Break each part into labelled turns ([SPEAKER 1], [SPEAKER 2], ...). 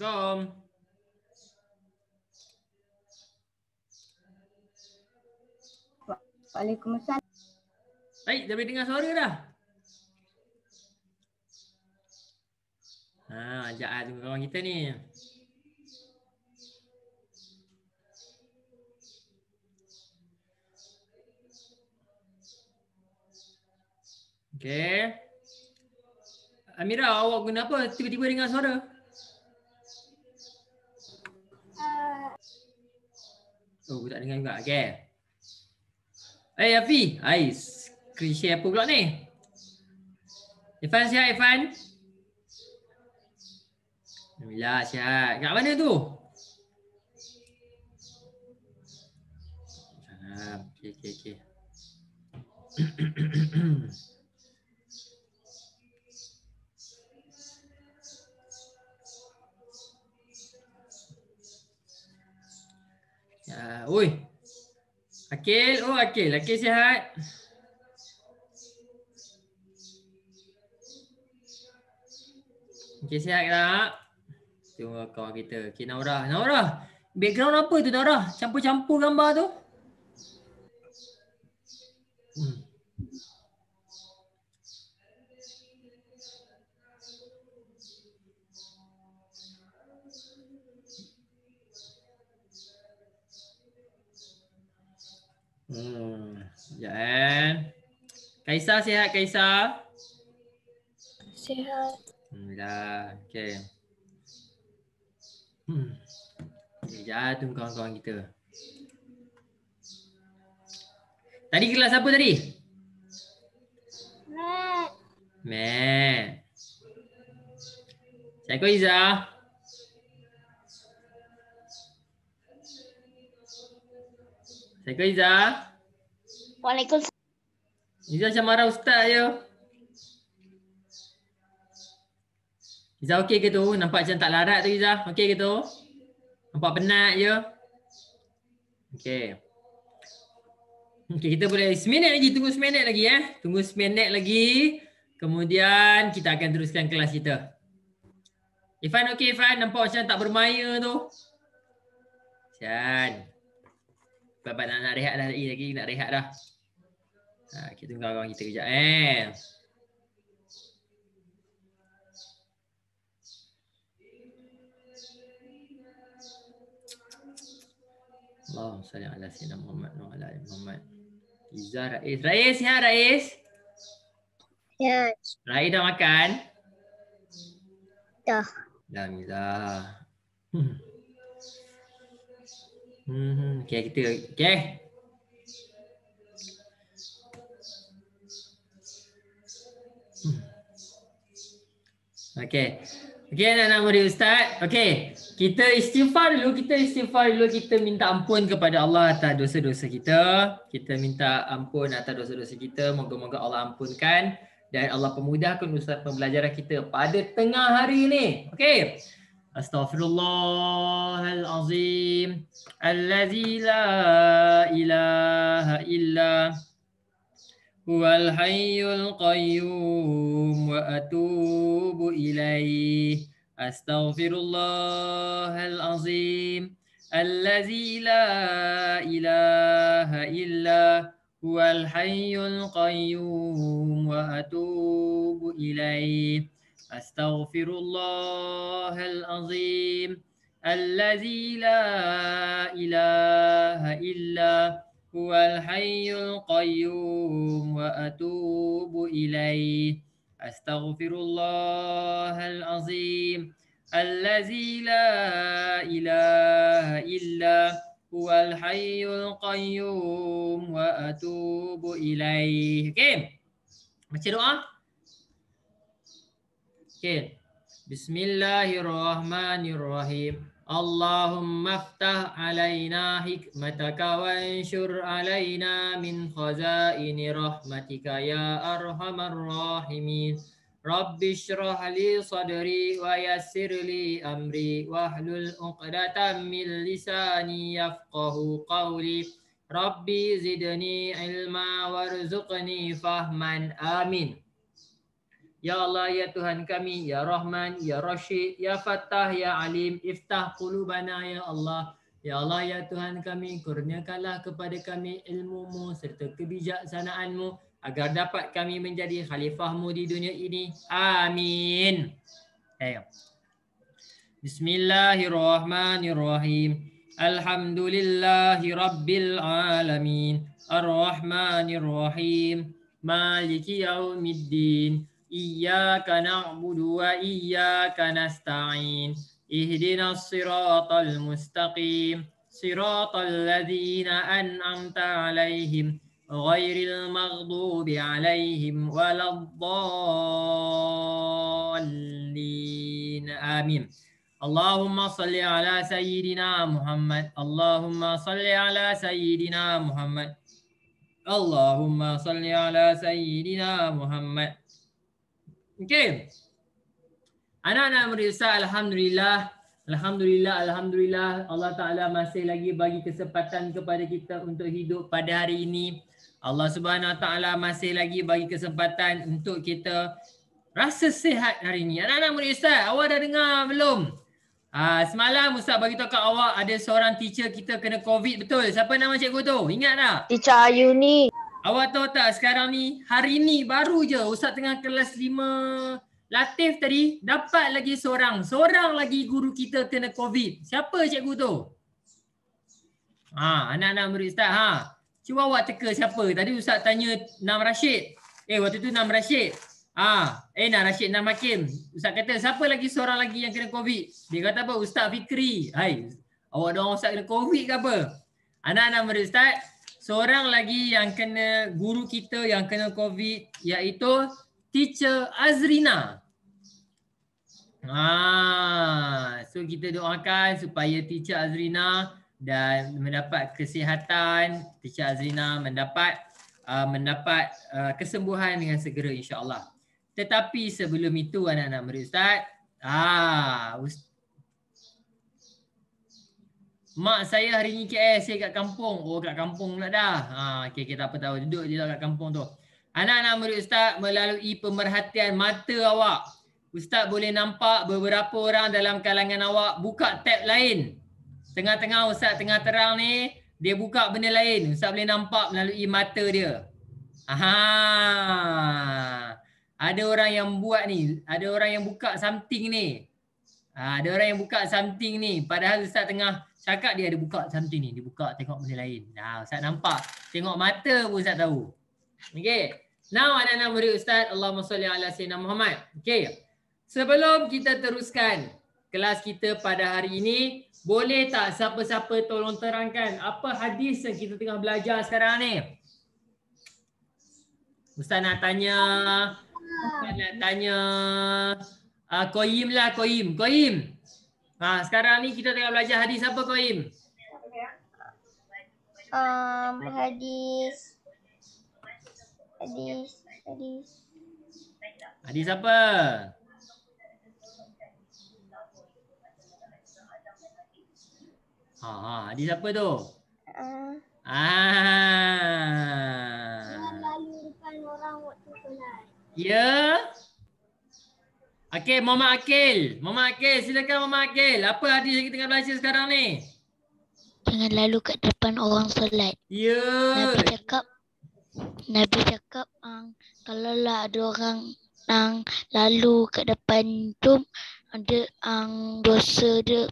[SPEAKER 1] Assalamualaikum.
[SPEAKER 2] Waalaikumsalam.
[SPEAKER 1] Baik, dah boleh dengar suara dah? Ajak tunggu kawan kita ni. Okey. Amira, awak guna apa? Tiba-tiba dengar suara. Oh, aku tak dengar juga. Okey. Afi. Screen share apa pula ni? Irfan sihat, Irfan? Alhamdulillah sihat. Kat mana tu? Okey. Oi. Akil, Akil sihat. Okey, sihat tak? Tengok kawan kita. Okey, Naura. Background apa tu, Naura? Campur-campur gambar tu. Sekejap Kaisar sihat, Kaisar?
[SPEAKER 3] Sihat.
[SPEAKER 1] Alhamdulillah. Okey. Sekejap tunggu kawan-kawan kita. Tadi kelas apa tadi? Mat. Assalamualaikum Iza. Assalamualaikum Iza.
[SPEAKER 3] Waalaikumsalam.
[SPEAKER 1] Iza macam marah ustaz je. Iza okey ke tu? Nampak macam tak larat tu Iza? Okey ke tu? Nampak penat je? Okey. Okey, kita boleh seminit lagi. Tunggu seminit lagi Tunggu seminit lagi. Kemudian kita akan teruskan kelas kita. Irfan okey Irfan? Nampak macam tak bermaya tu? Sian. Bapak nak rehat dah lagi. Nak rehat dah. Kita tunggu kawan kita kejap Allahumma salli ala sayyidina Muhammad wa ala ali Muhammad. Iza Rais. Rais sihat Rais?
[SPEAKER 3] Ya.
[SPEAKER 1] Rais dah makan?
[SPEAKER 3] Dah.
[SPEAKER 1] Alhamdulillah. Okey kita okey. Okey anak-anak murid ustaz. Okey, kita istighfar dulu, kita minta ampun kepada Allah atas dosa-dosa kita. Kita minta ampun atas dosa-dosa kita. Moga-moga Allah ampunkan dan Allah pemudahkan usaha pembelajaran kita pada tengah hari ini. Okey. Astaghfirullahalazim allazi la ilaha illa huwal hayyul qayyum wa atubu ilaih. Astaghfirullahalazim allazi la ilaha illa huwal hayyul qayyum wa atubu ilaih. Astaghfirullahalazim allazi la ilaha illa huwal hayyul qayyum wa atubu ilaih. Astaghfirullahalazim allazi la ilaha illa huwal hayyul qayyum wa atubu ilaih. Okey. Baca doa. Okey. Bismillahirrahmanirrahim. Allahumma aftah alaina hikmataka wa anshur alaina min khazaini rahmatika ya arhamar rahimin. Rabbi shrah li sadri wa yassir li amri wahlul 'uqdatam min lisani yafqahu qawli. Rabbi zidni ilma warzuqni fahman. Amin. Ya Allah, ya Tuhan kami, ya Rahman, ya Rashid, ya Fattah, ya Alim, iftah qulubana ya Allah. Ya Allah, ya Tuhan kami, kurniakanlah kepada kami ilmu-Mu serta kebijaksanaan-Mu agar dapat kami menjadi khalifah-Mu di dunia ini. Amin. Bismillahirrahmanirrahim. Alhamdulillahi Rabbil Alamin. Ar-Rahmanir-Rahim. Maliki yaumiddin. Iyyaka na'budu wa iyyaka nasta'in. Ihdinas siratal mustaqim. Siratal ladzina an'amta 'alaihim ghairil maghdubi 'alaihim waladdallin. Amin. Allahumma salli ala sayyidina Muhammad. Allahumma salli ala sayyidina Muhammad. Allahumma salli ala sayyidina Muhammad. Okey. Anak-anak murid Ustaz, alhamdulillah. Alhamdulillah Allah Taala masih lagi bagi kesempatan kepada kita untuk hidup pada hari ini. Allah Subhanahu Wa Taala masih lagi bagi kesempatan untuk kita rasa sihat hari ini. Anak-anak murid Ustaz, awak dah dengar belum? Semalam Ustaz bagi tahu kat awak ada seorang teacher kita kena COVID, betul? Siapa nama cikgu tu? Ingat tak?
[SPEAKER 3] Teacher Ayuni.
[SPEAKER 1] Awak tahu tak sekarang ni, hari ni baru je Ustaz tengah kelas 5 Latif tadi dapat lagi seorang lagi guru kita kena COVID. Siapa cikgu tu? Anak-anak murid Ustaz, cuba awak teka siapa. Tadi Ustaz tanya Nam Rashid. Waktu tu Nam Rashid. Nam Rashid, Nam Hakim. Ustaz kata siapa lagi seorang lagi yang kena COVID? Dia kata apa? Ustaz Fikri. Hai, awak doang Ustaz kena COVID ke apa? Anak-anak murid Ustaz, seorang lagi yang kena, guru kita yang kena COVID iaitu Teacher Azrina. So kita doakan supaya Teacher Azrina dan mendapat kesihatan, Teacher Azrina mendapat kesembuhan dengan segera insya-Allah. Tetapi sebelum itu anak-anak murid Ustaz, mak saya hari ni KL, saya kat kampung. Kat kampung pula dah. Okay, kita apa tahu, duduk je kat kampung tu. Anak-anak murid Ustaz, melalui pemerhatian mata awak, Ustaz boleh nampak beberapa orang dalam kalangan awak buka tab lain. Tengah-tengah Ustaz tengah terang ni, dia buka benda lain. Ustaz boleh nampak melalui mata dia. Ada orang yang buat ni, ada orang yang buka something ni. Ada orang yang buka something ni. Padahal Ustaz tengah cakap dia ada buka something ni. Dia buka tengok benda lain. Ustaz nampak. Tengok mata pun Ustaz tahu. Okay. Now anak-anak murid Ustaz, Allahumma salli ala sayyidina Muhammad. Okay. Sebelum kita teruskan kelas kita pada hari ini, boleh tak siapa-siapa tolong terangkan apa hadis yang kita tengah belajar sekarang ni? Ustaz nak tanya. Qayyim lah, Qayyim. Sekarang ni kita tengah belajar hadis apa, Qayyim? Hadis apa? Hadis apa tu?
[SPEAKER 3] Lalu depan orang waktu solat.
[SPEAKER 1] Ya. Okey, Muhammad Akil. Silakan Muhammad Akil. Apa hadis yang kita tengah belajar sekarang ni?
[SPEAKER 2] Jangan lalu kat depan orang solat.
[SPEAKER 1] Ya.
[SPEAKER 2] Nabi cakap kalaulah ada orang yang lalu kat depan tu, ada dosa dia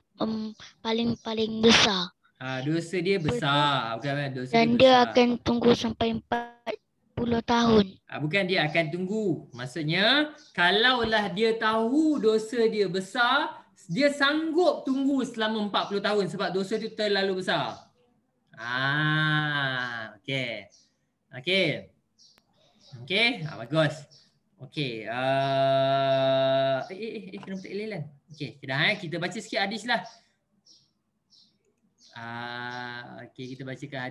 [SPEAKER 2] paling besar.
[SPEAKER 1] Dosa dia besar. Bukan dosa
[SPEAKER 2] dan dia akan tunggu sampai 40 tahun.
[SPEAKER 1] Bukan dia akan tunggu. Maksudnya, kalaulah dia tahu dosa dia besar, dia sanggup tunggu selama 40 tahun sebab dosa itu terlalu besar. Okey. Bagus. Okey. Kenapa tak elok? Okey, kita baca sikit hadis lah. Okey, kita bacakan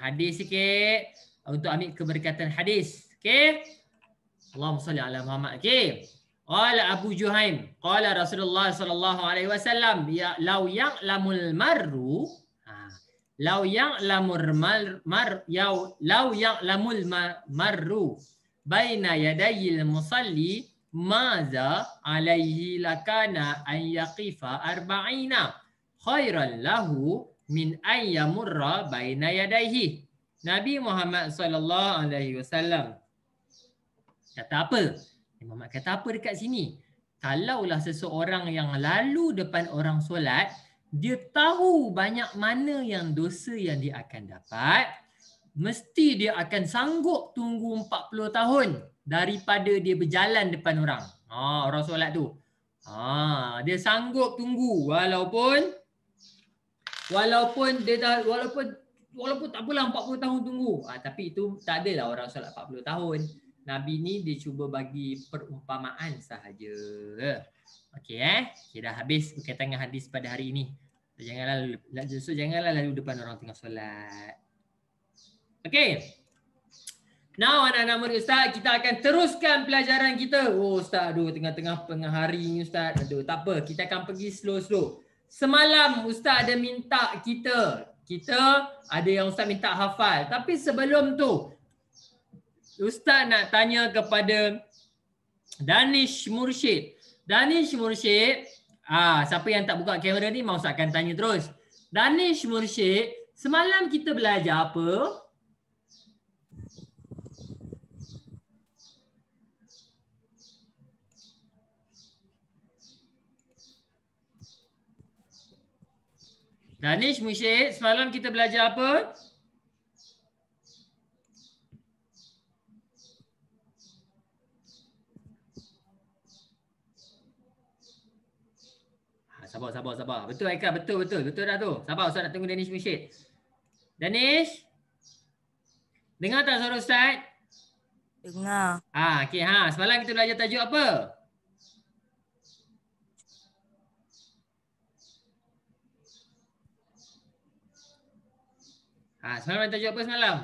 [SPEAKER 1] hadis sikit. Untuk ambil keberkatan hadis. Okey. Allahumma salli ala Muhammad. Okey. Qala Abu Juhaim, qala Rasulullah sallallahu alaihi wasallam, ya law ya'lamul marru law ya'lamul marru baina yadayil musalli maza alaihi lakana an yaqifa arba'ina khairan lahu min an yamurra baina yadayhi. Nabi Muhammad sallallahu alaihi wasallam kata apa? Muhammad kata apa dekat sini? Kalaulah seseorang yang lalu depan orang solat, dia tahu banyak mana yang dosa yang dia akan dapat, mesti dia akan sanggup tunggu 40 tahun daripada dia berjalan depan orang. Orang solat tu. Dia sanggup tunggu walaupun dia dah walaupun tak apalah 40 tahun tunggu. Tapi itu tak adalah orang solat 40 tahun. Nabi ni dia cuba bagi perumpamaan sahaja. Okey Okay, dah habis berkaitan dengan hadis pada hari ini. Janganlah lalu depan orang tengah solat. Okey. Now anak-anak murid Ustaz, kita akan teruskan pelajaran kita. Ustaz, tengah-tengah hari ni Ustaz. Tak apa, kita akan pergi slow-slow. Semalam Ustaz ada minta kita ada yang Ustaz minta hafal. Tapi sebelum tu, Ustaz nak tanya kepada Danish Mursyid. Danish Mursyid, siapa yang tak buka kamera ni, mau Ustaz akan tanya terus. Danish Mursyid, semalam kita belajar apa? Danish Mursyid, semalam kita belajar apa? Sabar. Betul Aika, betul dah tu. Sabar, Ustaz nak tunggu Danish Mursyid. Danish? Dengar tak suara Ustaz?
[SPEAKER 4] Dengar.
[SPEAKER 1] Okey, semalam kita belajar tajuk apa? Semalam tajuk apa semalam?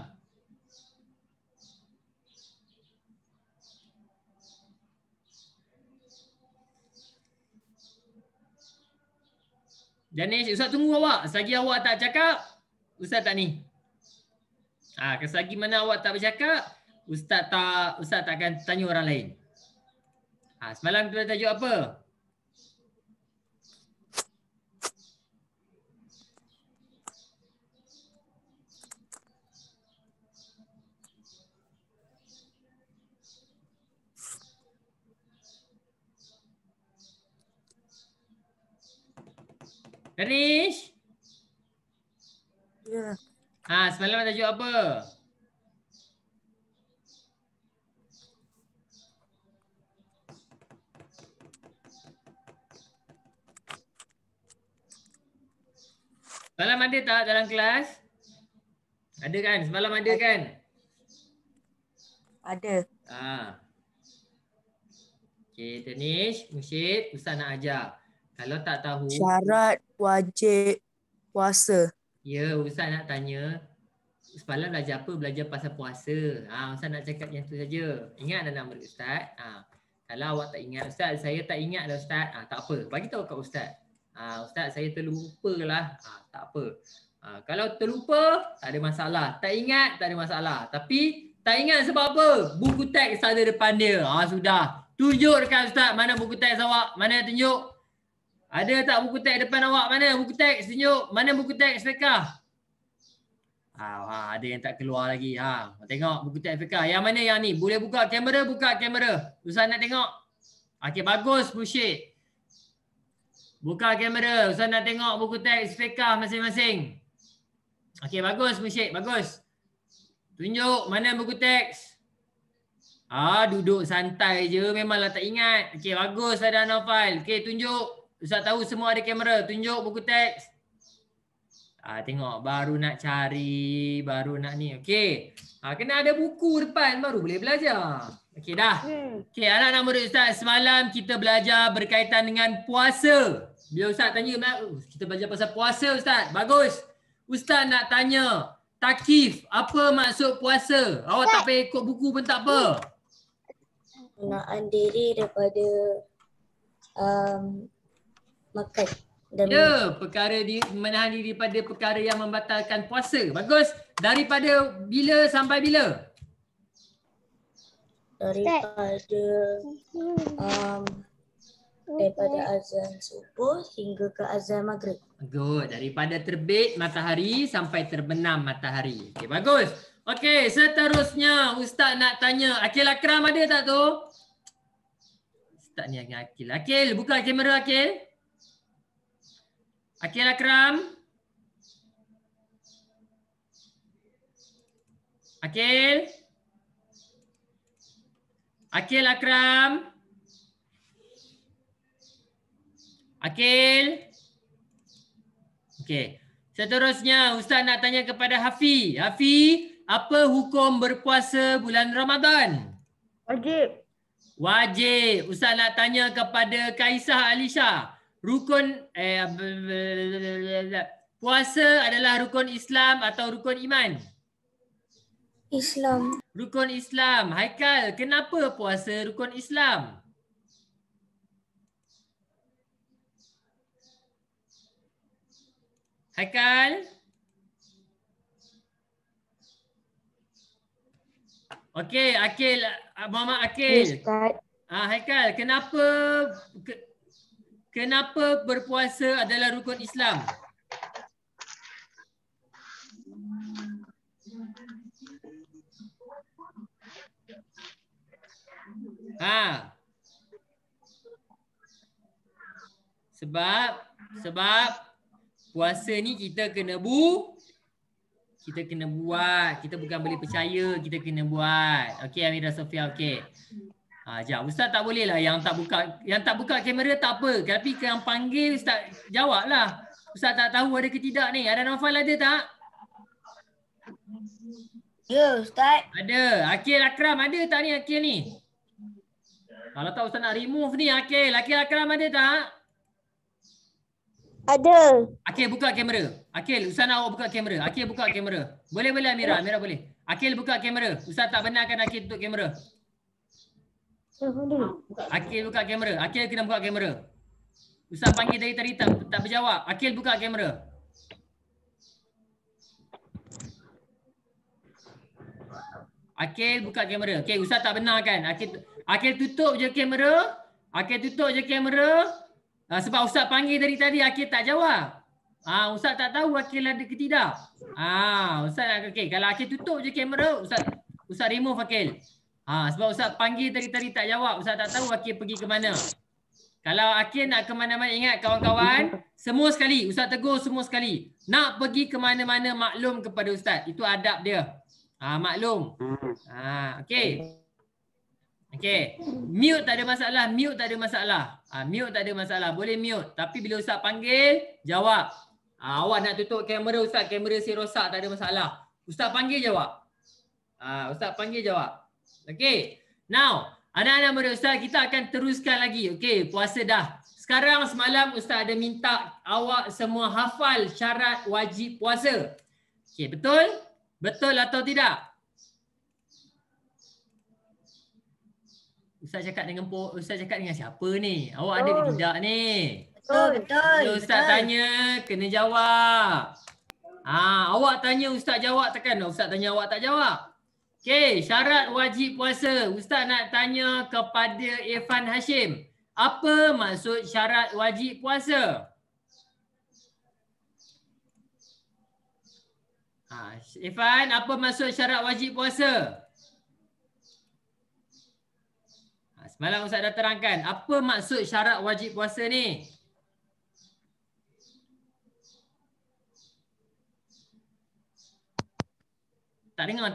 [SPEAKER 1] Danish, Ustaz tunggu awak. Selagi awak tak cakap, Ustaz tak ni. Selagi mana awak tak bercakap, Ustaz tak akan tanya orang lain. Semalam kita tajuk apa? Danish?
[SPEAKER 4] Ya.
[SPEAKER 1] Semalam tajuk apa? Semalam ada tak dalam kelas? Ada kan? Semalam ada kan?
[SPEAKER 4] Ada.
[SPEAKER 1] Okey, Danish, Mursyid, Ustaz nak ajar. Kalau tak tahu,
[SPEAKER 4] Syarat wajib puasa.
[SPEAKER 1] ya, Ustaz nak tanya. Semalam belajar apa? Belajar pasal puasa. Ustaz nak cakap yang tu saja. Ingat dah nama Ustaz? Kalau awak tak ingat, Ustaz, saya tak ingat dah Ustaz. Tak apa. Bagi tahu kat Ustaz. Ustaz, saya terlupa lah. Tak apa. Kalau terlupa, tak ada masalah. Tak ingat, tak ada masalah. Tapi tak ingat sebab apa? Buku teks ada depan dia. Sudah. Tunjuk dekat Ustaz mana buku teks awak. Mana tunjuk? Ada tak buku teks depan awak? Mana buku teks? Tunjuk. Mana buku teks fiqah? Ada yang tak keluar lagi. Tengok buku teks fiqah. Yang mana yang ni? Boleh buka kamera? Buka kamera. Ustaz nak tengok. Okey, bagus Mursyid. Buka kamera. Ustaz nak tengok buku teks fiqah masing-masing. Okey, bagus Mursyid. Bagus. Tunjuk mana buku teks. Duduk santai je. Memanglah tak ingat. Okey, bagus ada Naufal. Okey, tunjuk. Ustaz tahu semua ada kamera. Tunjuk buku teks. Tengok. Baru nak cari. Baru nak ni. Okey. Kena ada buku depan. Baru boleh belajar. Okey dah. Okey, anak-anak murid Ustaz. Semalam kita belajar berkaitan dengan puasa. Bila Ustaz tanya. Kita belajar pasal puasa Ustaz. Bagus. Ustaz nak tanya. Takif. Apa maksud puasa? Awak tak payah ikut buku pun tak apa.
[SPEAKER 3] Menahan diri daripada makan dan
[SPEAKER 1] Ya, menahan diri daripada perkara yang membatalkan puasa. Bagus. Daripada bila sampai bila?
[SPEAKER 3] daripada azan subuh hingga ke azan maghrib.
[SPEAKER 1] Good. Daripada terbit matahari sampai terbenam matahari. Okey, bagus. Okey, seterusnya Ustaz nak tanya. Akil Akram ada tak tu? Ustaz ni dengan Akil. Akil, buka kamera Akil. Akil Akram. Akil. Akil Akram. Akil. Okey. Seterusnya Ustaz nak tanya kepada Hafi. Hafi, apa hukum berpuasa bulan Ramadan?
[SPEAKER 5] Wajib.
[SPEAKER 1] Wajib. Ustaz nak tanya kepada Kaisah Alisha. Puasa adalah rukun Islam atau rukun iman?
[SPEAKER 3] Islam.
[SPEAKER 1] Rukun Islam. Haikal, kenapa puasa rukun Islam? Haikal? Okey, Akil, Muhammad Akil.
[SPEAKER 5] Ustaz.
[SPEAKER 1] Haikal, kenapa berpuasa adalah rukun Islam? Sebab puasa ni kita kena buat. Kita bukan boleh percaya, kita kena buat. Okey Amira Sofia, okey. Jap, Ustaz tak boleh lah yang tak buka kamera tak apa. Tapi yang panggil Ustaz jawablah. Ustaz tak tahu ada ke tidak ni. Ada Naufal ada tak?
[SPEAKER 3] Ya, Ustaz.
[SPEAKER 1] Ada. Akil Akram ada tak ni Akil ni? Kalau tak Ustaz nak remove ni Akil. Akil Akram ada tak?
[SPEAKER 3] Ada.
[SPEAKER 1] Akil buka kamera. Akil, Ustaz nak awak buka kamera. Akil buka kamera. Boleh Amira. Amira boleh. Akil buka kamera. Ustaz tak benarkan Akil tutup kamera. Akil buka kamera. Akil kena buka kamera. Ustaz panggil dari tadi tak berjawab. Akil buka kamera. Akil buka kamera. Okey, Ustaz tak benarkan. Akil tutup je kamera. Sebab Ustaz panggil dari tadi Akil tak jawab. Ustaz tak tahu Akil ada ke tidak. Ustaz okey, kalau Akil tutup je kamera, Ustaz remove Akil. Sebab Ustaz panggil tadi tak jawab. Ustaz tak tahu Akil pergi ke mana. Kalau Akil nak ke mana-mana, ingat kawan-kawan, semua sekali. Ustaz tegur semua sekali. Nak pergi ke mana-mana maklum kepada Ustaz. Itu adab dia. Maklum. Okey. Okey. Mute tak ada masalah. Mute tak ada masalah. Boleh mute. Tapi bila Ustaz panggil, jawab. Awak nak tutup kamera Ustaz. Kamera si rosak, tak ada masalah. Ustaz panggil jawab. Ustaz panggil jawab. Okey. Now, anak-anak muda Ustaz, kita akan teruskan lagi. Okey, puasa dah. Sekarang semalam Ustaz ada minta awak semua hafal syarat wajib puasa. Okey, betul? Betul atau tidak? Ustaz cakap dengan siapa ni? Awak ada ke tidak ni?
[SPEAKER 3] Betul.
[SPEAKER 1] Kalau Ustaz tanya, kena jawab. Awak tanya Ustaz jawab tekan. Ustaz tanya awak tak jawab. Okey, syarat wajib puasa. Ustaz nak tanya kepada Irfan Hashim. Apa maksud syarat wajib puasa? Irfan, apa maksud syarat wajib puasa? Semalam Ustaz dah terangkan. Apa maksud syarat wajib puasa ni? Tak dengar.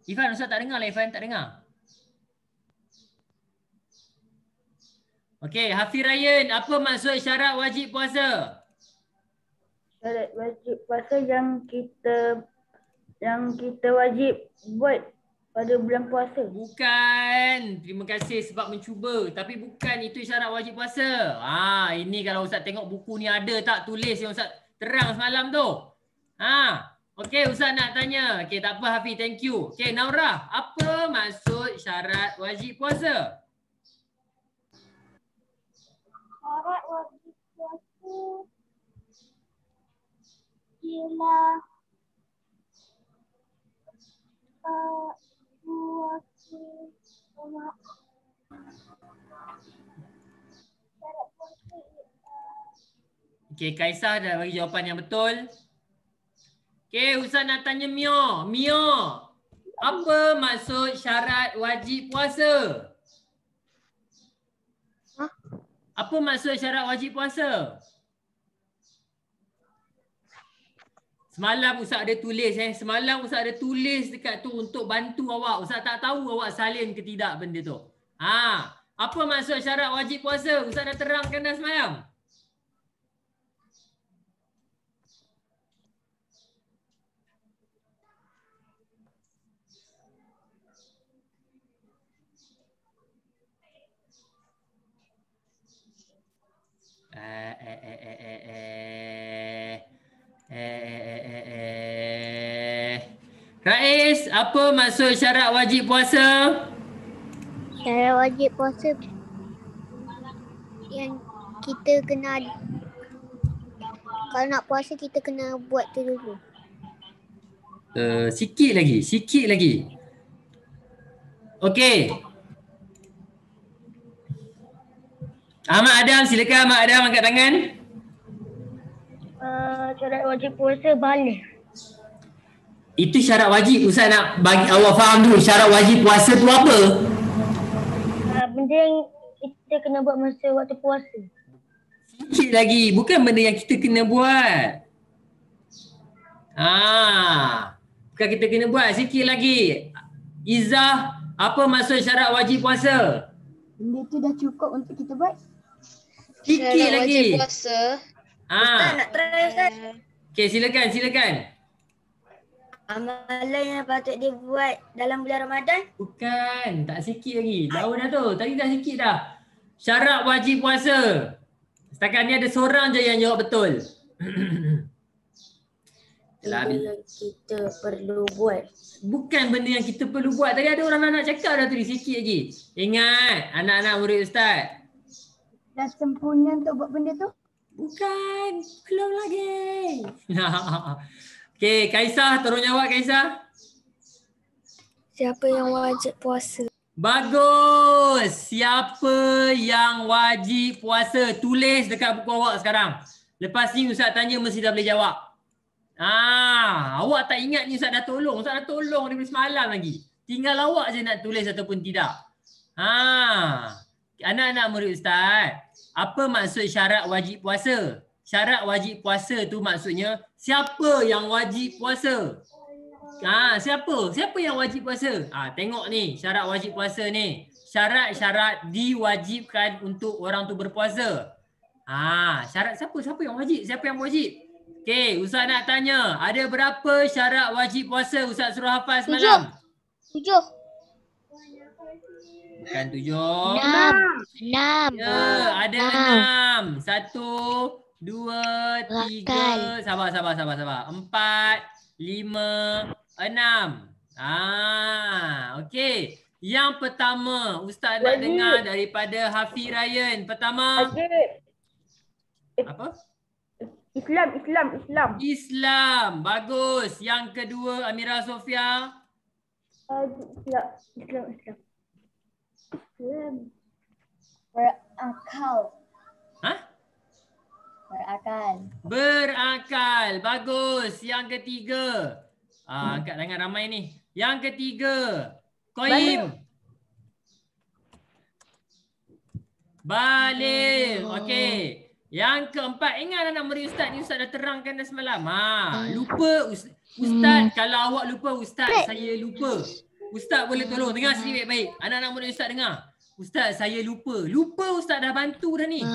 [SPEAKER 1] Irfan, Ustaz tak dengar lah Irfan, tak dengar. Okey, Hafiz Ryan, apa maksud syarat wajib puasa?
[SPEAKER 5] Syarat wajib puasa yang kita wajib buat pada bulan puasa.
[SPEAKER 1] Bukan. Terima kasih sebab mencuba. Tapi bukan itu syarat wajib puasa. Ini kalau Ustaz tengok buku ni ada tak tulis yang Ustaz terang semalam tu. Okey, Ustaz nak tanya. Okey, tak apa Hafiz, thank you. Okey, Naura, apa maksud syarat wajib puasa?
[SPEAKER 2] Syarat wajib puasa
[SPEAKER 5] ialah puasa.
[SPEAKER 1] Okey, Kaisar dah bagi jawapan yang betul. Okey, Ustaz nak tanya Mio. Mio, apa maksud syarat wajib puasa? Apa maksud syarat wajib puasa? Semalam Ustaz ada tulis Semalam Ustaz ada tulis dekat tu untuk bantu awak. Ustaz tak tahu awak salin ke tidak benda tu. Apa maksud syarat wajib puasa? Ustaz dah terangkan dah semalam. Rais, apa maksud syarat wajib puasa?
[SPEAKER 2] Syarat wajib puasa yang kita kena, kalau nak puasa kita kena buat tu dulu.
[SPEAKER 1] Sikit lagi. Okey. Ahmad Adam, silakan Ahmad Adam angkat tangan.
[SPEAKER 5] Syarat wajib puasa balik.
[SPEAKER 1] Itu syarat wajib. Ustaz nak bagi awak faham dulu syarat wajib puasa tu apa?
[SPEAKER 5] Benda yang kita kena buat masa waktu puasa.
[SPEAKER 1] Sikit lagi. Bukan benda yang kita kena buat. Bukan kita kena buat. Sikit lagi. Izzah, apa maksud syarat wajib puasa?
[SPEAKER 5] Benda tu dah cukup untuk kita buat.
[SPEAKER 1] Sikit lagi.
[SPEAKER 6] Wajib puasa.
[SPEAKER 3] Ustaz nak try Ustaz.
[SPEAKER 1] Okey, silakan.
[SPEAKER 3] Amalan yang patut dia buat dalam bulan Ramadan.
[SPEAKER 1] Bukan, tak sikit lagi. Jauh dah tu. Tadi dah sikit dah. Syarat wajib puasa. Setakat ni ada seorang je yang jawab betul.
[SPEAKER 3] Benda yang kita perlu buat.
[SPEAKER 1] Bukan benda yang kita perlu buat. Tadi ada orang nak cakap dah tadi, sikit lagi. Ingat, anak-anak murid Ustaz.
[SPEAKER 5] Dah sempurna untuk buat benda tu?
[SPEAKER 1] Bukan, belum lagi. Okey, Kaisar, tolong jawab Kaisar.
[SPEAKER 2] Siapa yang wajib puasa?
[SPEAKER 1] Bagus. Siapa yang wajib puasa? Tulis dekat buku awak sekarang. Lepas ni Ustaz tanya mesti dah boleh jawab. Awak tak ingat ni Ustaz dah tolong. Ustaz dah tolong daripada semalam lagi. Tinggal awak je nak tulis ataupun tidak. Anak-anak murid Ustaz, apa maksud syarat wajib puasa? Syarat wajib puasa tu maksudnya siapa yang wajib puasa? Siapa yang wajib puasa? Tengok ni syarat wajib puasa ni. Syarat-syarat diwajibkan untuk orang tu berpuasa. Syarat siapa yang wajib? Siapa yang wajib? Okey, Ustaz nak tanya, ada berapa syarat wajib puasa Ustaz suruh hafal semalam?
[SPEAKER 2] 7.
[SPEAKER 1] Bukan 7.
[SPEAKER 2] 6.
[SPEAKER 1] Ya, ada 6. 1, 2, 3. Sabar. 4, 5, 6. Okey. Yang pertama, Ustaz nak dengar daripada Hafiz Ryan. Pertama. Apa? Islam. Bagus. Yang kedua, Amira Sofia.
[SPEAKER 5] Islam.
[SPEAKER 1] Berakal. Bagus. Yang ketiga. Angkat tangan ramai ni. Yang ketiga. Qayyim. Baligh. Okey. Yang keempat, ingat anak murid Ustaz ni Ustaz dah terangkan dah semalam. Lupa Ustaz, kalau awak lupa Ustaz, saya lupa. Ustaz boleh tolong dengar sini baik-baik. Anak-anak murid Ustaz dengar. Ustaz, saya lupa. Lupa Ustaz dah bantu dah ni.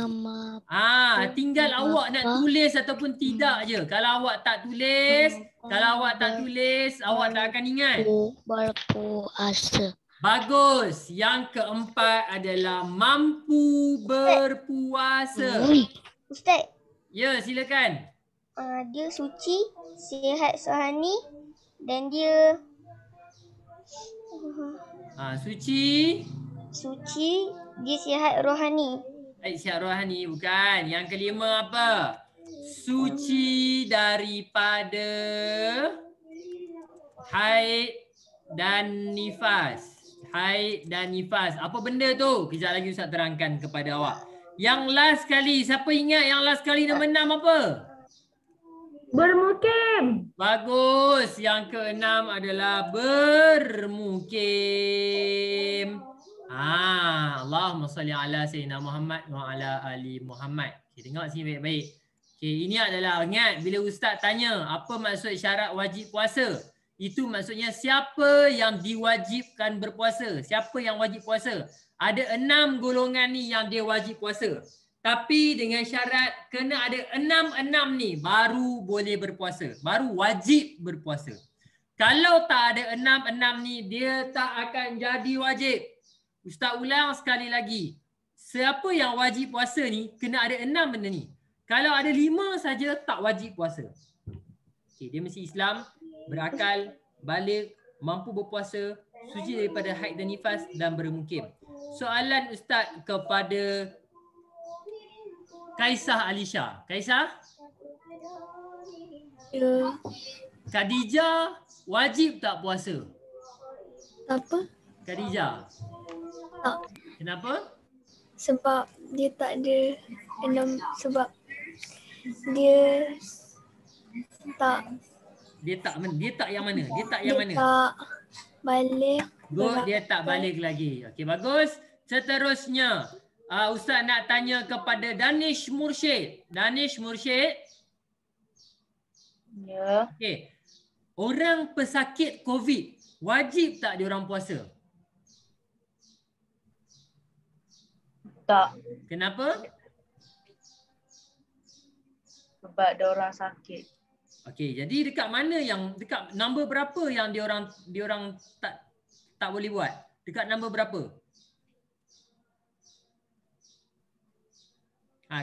[SPEAKER 1] Tinggal awak nak tulis ataupun tidak je. Kalau awak tak tulis, awak tak akan ingat.
[SPEAKER 2] Berpuasa.
[SPEAKER 1] Bagus. Yang keempat adalah mampu berpuasa.
[SPEAKER 7] Ustaz,
[SPEAKER 1] Ya, silakan.
[SPEAKER 7] dia suci, sihat rohani dan dia suci, dia sihat rohani.
[SPEAKER 1] Sihat rohani bukan. Yang kelima apa? suci daripada haid dan nifas. Haid dan nifas. Apa benda tu? Kejap lagi Ustaz terangkan kepada awak. Yang last kali, siapa ingat yang last kali nombor 6 apa?
[SPEAKER 5] Bermukim.
[SPEAKER 1] Bagus. Yang keenam adalah bermukim. Allahumma salli ala Sayyidina Muhammad wa ala ali Muhammad. Okay, tengok sini baik-baik. Okay, ini adalah, ingat bila Ustaz tanya apa maksud syarat wajib puasa. Itu maksudnya siapa yang diwajibkan berpuasa. Siapa yang wajib puasa. Ada 6 golongan ni yang dia wajib puasa. Tapi dengan syarat kena ada 6 ni baru boleh berpuasa. Baru wajib berpuasa. Kalau tak ada 6 ni dia tak akan jadi wajib. Ustaz ulang sekali lagi. Siapa yang wajib puasa ni kena ada 6 benda ni. Kalau ada 5 saja tak wajib puasa. Okay, dia mesti Islam, berakal, balik, mampu berpuasa, suci daripada haid dan nifas dan bermukim. Soalan Ustaz kepada Kaisah Alisha. Kaisah?
[SPEAKER 2] Ya.
[SPEAKER 1] Khadijah wajib tak puasa?
[SPEAKER 2] Apa?
[SPEAKER 1] Khadijah.
[SPEAKER 2] Tak.
[SPEAKER 1] Kenapa?
[SPEAKER 2] Sebab dia tak ada 6 sebab dia tak
[SPEAKER 1] yang mana? Dia tak yang mana?
[SPEAKER 2] tak balik.
[SPEAKER 1] Good, dia tak balik lagi. Okey, bagus. Seterusnya, Ustaz nak tanya kepada Danish Mursyid. Danish Mursyid.
[SPEAKER 5] Ya.
[SPEAKER 1] Okey. Orang pesakit COVID, wajib tak diorang puasa?
[SPEAKER 5] Tak.
[SPEAKER 1] Kenapa?
[SPEAKER 5] Sebab dia orang sakit.
[SPEAKER 1] Okey, jadi dekat mana yang dekat nombor berapa yang diorang tak boleh buat? Dekat nombor berapa?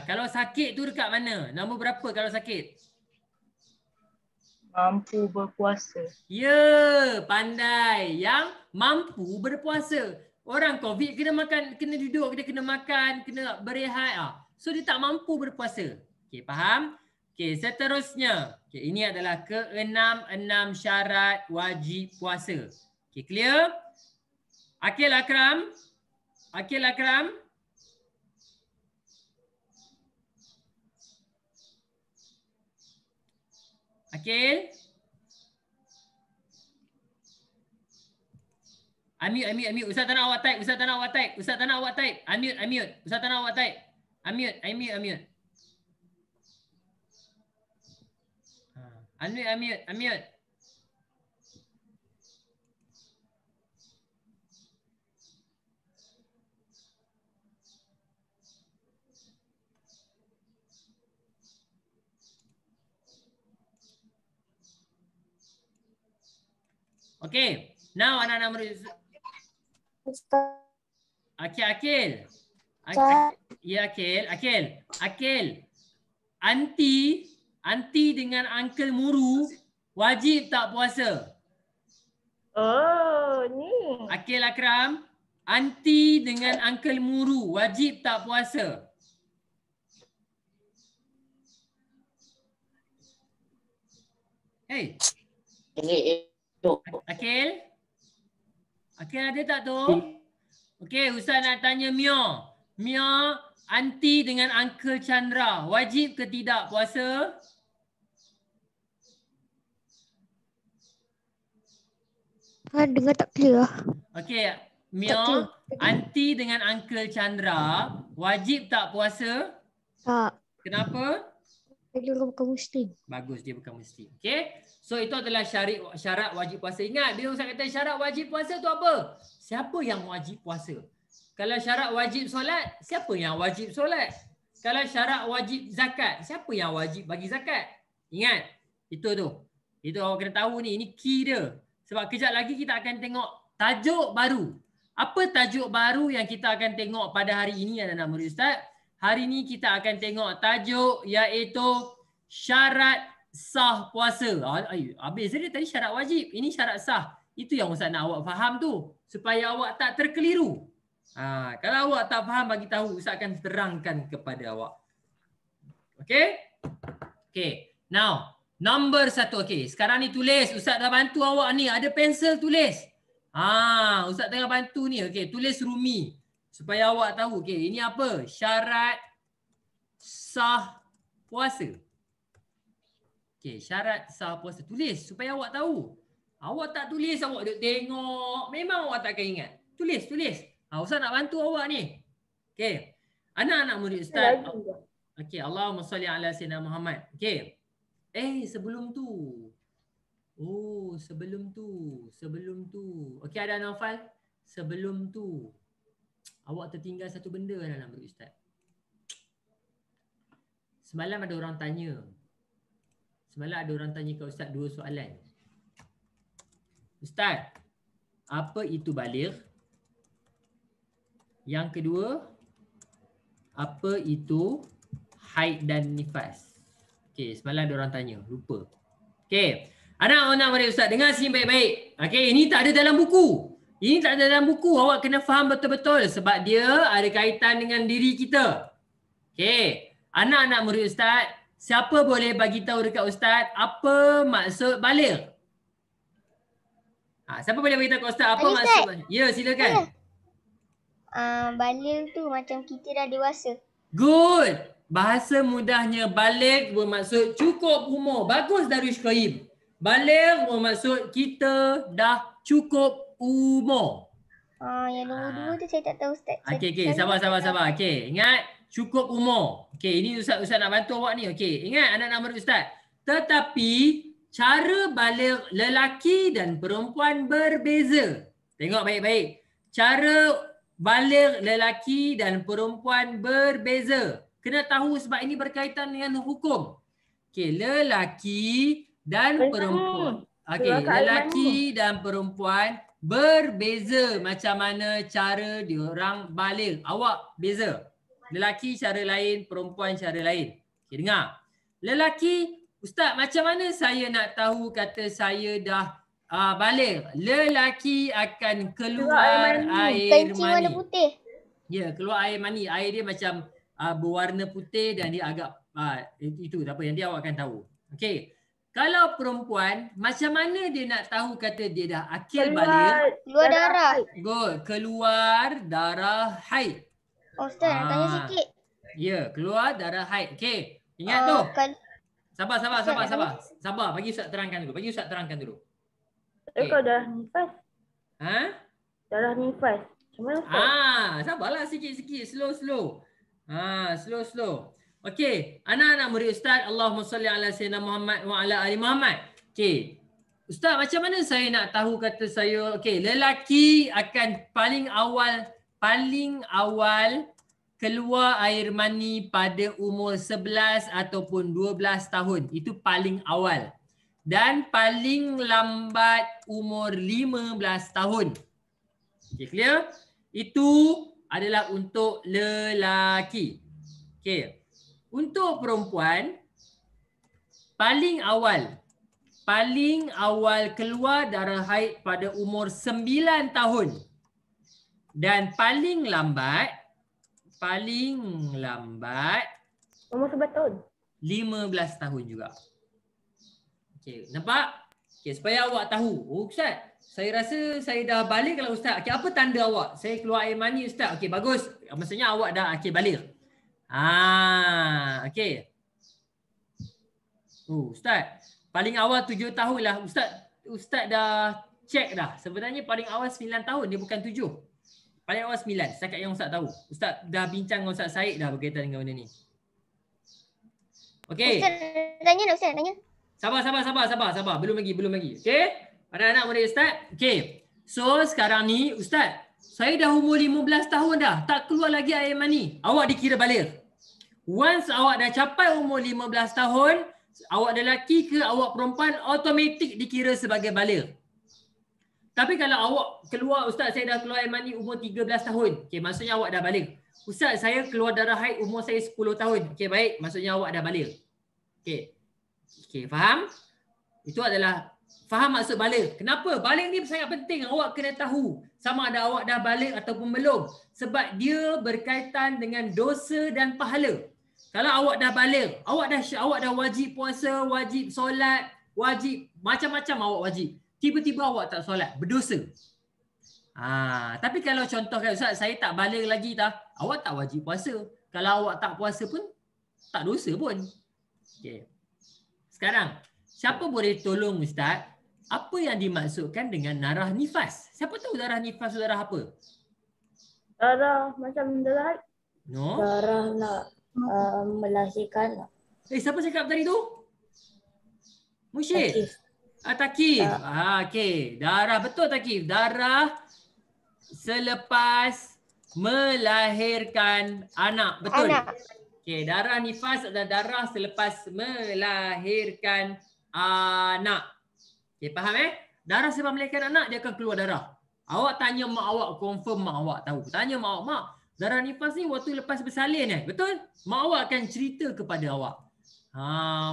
[SPEAKER 1] Kalau sakit tu dekat mana? Nombor berapa kalau sakit?
[SPEAKER 5] Mampu berpuasa.
[SPEAKER 1] Ya, pandai. Yang mampu berpuasa. Orang COVID kena duduk, dia kena makan, kena berehat. So dia tak mampu berpuasa. Okey, faham? Okey, seterusnya. Okey, ini adalah ke-6 syarat wajib puasa. Okey, clear? Akil Akram? Akil Akram? Akil? Unmute. Ustaz tak nak awak type. Ustaz tak nak awak type. Unmute. Ustaz tak nak awak type. Unmute. Unmute. Okay. Now anak-anak murid. Akil. Ya, Akil. Aunty dengan uncle Muru wajib tak puasa?
[SPEAKER 5] Oh, ni.
[SPEAKER 1] Akil Akram, aunty dengan uncle Muru wajib tak puasa? Hey. Akil ada tak tu? Okey, Ustaz nak tanya Mia. Mia, aunty dengan uncle Chandra wajib ke tidak puasa?
[SPEAKER 2] Dengar tak clear.
[SPEAKER 1] Okey, Mia, aunty dengan uncle Chandra wajib tak puasa?
[SPEAKER 2] Tak.
[SPEAKER 1] Kenapa?
[SPEAKER 2] Dia orang bukan Muslim.
[SPEAKER 1] Bagus, dia bukan Muslim. Okey. So itu adalah syarat wajib puasa. Ingat, bila Ustaz kata syarat wajib puasa tu apa? Siapa yang wajib puasa? Kalau syarat wajib solat, siapa yang wajib solat? Kalau syarat wajib zakat, siapa yang wajib bagi zakat? Ingat, itu tu. Itu awak kena tahu ni, ini key dia. Sebab kejap lagi kita akan tengok tajuk baru. Apa tajuk baru yang kita akan tengok pada hari ini anak-anak murid Ustaz? Hari ini kita akan tengok tajuk iaitu syarat sah puasa. Habis dia tadi syarat wajib. Ini syarat sah. Itu yang Ustaz nak awak faham tu. Supaya awak tak terkeliru. Kalau awak tak faham, bagi tahu. Ustaz akan terangkan kepada awak. Okey? Okay. Now, nombor 1. Okay. Sekarang ni tulis. Ustaz dah bantu awak ni. Ada pensel tulis. Ustaz tengah bantu ni. Okay. Tulis Rumi. Supaya awak tahu. Okay. Ini apa? Syarat sah puasa. Okay. Syarat sah puasa. Tulis supaya awak tahu. Awak tak tulis, awak duk tengok. Memang awak takkan ingat. Tulis. Ustaz nak bantu awak ni. Okay. Anak-anak murid Ustaz. Okay. Allahumma salli ala sayyidina Muhammad. Okay. Sebelum tu. Sebelum tu. Okay, ada Naufal? Sebelum tu. Awak tertinggal satu benda dalam murid Ustaz. Semalam ada orang tanya ke Ustaz 2 soalan. Ustaz, apa itu baligh? Yang kedua, apa itu haid dan nifas? Okey, semalam ada orang tanya, lupa. Okey, anak-anak murid Ustaz, dengar sini baik-baik. Okey, ini tak ada dalam buku. Awak kena faham betul-betul sebab dia ada kaitan dengan diri kita. Okey, anak-anak murid Ustaz, siapa boleh bagi tahu dekat Ustaz apa maksud baligh? Siapa boleh bagi tahu Ustaz apa maksud baligh? Ya, silakan.
[SPEAKER 7] Baligh tu macam kita dah dewasa.
[SPEAKER 1] Good. Bahasa mudahnya baligh bermaksud cukup umur. Bagus Darwish Qayyim. Baligh bermaksud kita dah cukup umur.
[SPEAKER 7] Yang nombor 2 tu saya tak tahu Ustaz.
[SPEAKER 1] Okey. Sabar. Okey, ingat cukup umur. Okey, ini Ustaz nak bantu awak ni. Okey, ingat anak-anak murid Ustaz. Tetapi cara baligh lelaki dan perempuan berbeza. Tengok baik-baik. Cara baligh lelaki dan perempuan berbeza. Kena tahu sebab ini berkaitan dengan hukum. Okey, lelaki dan perempuan. Okey, lelaki dan perempuan berbeza macam mana cara diorang baligh. Awak beza. Lelaki cara lain, perempuan cara lain. Okey, dengar. Lelaki, Ustaz, macam mana saya nak tahu kata saya dah baligh? Lelaki akan keluar air
[SPEAKER 7] Kencing
[SPEAKER 1] mani.
[SPEAKER 7] warna putih.
[SPEAKER 1] Ya, keluar air mani. Air dia macam berwarna putih dan dia agak itu apa yang dia awak akan tahu. Okey. Kalau perempuan, macam mana dia nak tahu kata dia dah akil baligh?
[SPEAKER 7] Keluar darah.
[SPEAKER 1] Good. Keluar darah haid.
[SPEAKER 7] Ustaz nak tanya sikit.
[SPEAKER 1] Ya, keluar darah haid. Okey. Ingat tu. Sabar. Sabar. Bagi Ustaz terangkan dulu.
[SPEAKER 5] Okay. Kau darah nifas. Darah nifas. Macam mana Ustaz?
[SPEAKER 1] Sabarlah sikit-sikit. Slow. Slow. Okey, anak-anak murid Ustaz, Allahumma salli ala sayyidina Muhammad wa ala ali Muhammad. Okey. Ustaz, macam mana saya nak tahu kata saya, okey, lelaki akan paling awal keluar air mani pada umur 11 ataupun 12 tahun. Itu paling awal. Dan paling lambat umur 15 tahun. Okey, clear? Itu adalah untuk lelaki. Okey. Untuk perempuan, paling awal keluar darah haid pada umur 9 tahun. Dan paling lambat
[SPEAKER 5] Umur 11 tahun.
[SPEAKER 1] 15 tahun juga. Okey, nampak? Okey, supaya awak tahu. Oh Ustaz, saya rasa saya dah baligh kalau Ustaz. Okey, apa tanda awak? Saya keluar air mani Ustaz. Okey, bagus. Maksudnya awak dah akil baligh. Okey. Ustaz, paling awal 7 tahun lah. Ustaz dah check dah. Sebenarnya paling awal 9 tahun. Dia bukan 7. Paling awal 9. Setakat yang Ustaz tahu. Ustaz dah bincang dengan Ustaz Syed dah berkaitan dengan benda ni. Okey.
[SPEAKER 7] Ustaz nak tanya.
[SPEAKER 1] Sabar. Belum lagi. Okey. Anak-anak murid Ustaz. Okey. So sekarang ni Ustaz, saya dah umur 15 tahun dah. Tak keluar lagi air mani. Awak dikira baligh. Once awak dah capai umur 15 tahun, awak lelaki ke awak perempuan, automatik dikira sebagai baligh. Tapi kalau awak keluar, Ustaz saya dah keluar air mani umur 13 tahun. Okey, maksudnya awak dah baligh. Ustaz saya keluar darah haid umur saya 10 tahun. Okey, baik. Maksudnya awak dah baligh. Okey, faham? Itu adalah faham maksud baligh. Kenapa? Baligh ni sangat penting. Awak kena tahu sama ada awak dah baligh ataupun belum. Sebab dia berkaitan dengan dosa dan pahala. Kalau awak dah balik, awak dah wajib puasa, wajib solat, wajib macam-macam awak wajib. Tiba-tiba awak tak solat, berdosa. Tapi kalau contohkan Ustaz, saya tak balik lagi dah, awak tak wajib puasa. Kalau awak tak puasa pun tak dosa pun. Okey. Sekarang, siapa boleh tolong Ustaz? Apa yang dimaksudkan dengan darah nifas? Siapa tahu darah nifas tu darah apa?
[SPEAKER 5] Darah macam darah.
[SPEAKER 1] No?
[SPEAKER 3] Darah nak melahirkan.
[SPEAKER 1] Siapa cakap tadi tu? Musyid? Takif. Okey. Darah, betul Takif. Darah selepas melahirkan anak. Betul. Okey, darah nifas adalah darah selepas melahirkan anak. Okey, faham Darah selepas melahirkan anak, dia akan keluar darah. Awak tanya mak awak, confirm mak awak tahu. Tanya mak awak, mak, darah nifas ni waktu lepas bersalin betul? Mak awak akan cerita kepada awak.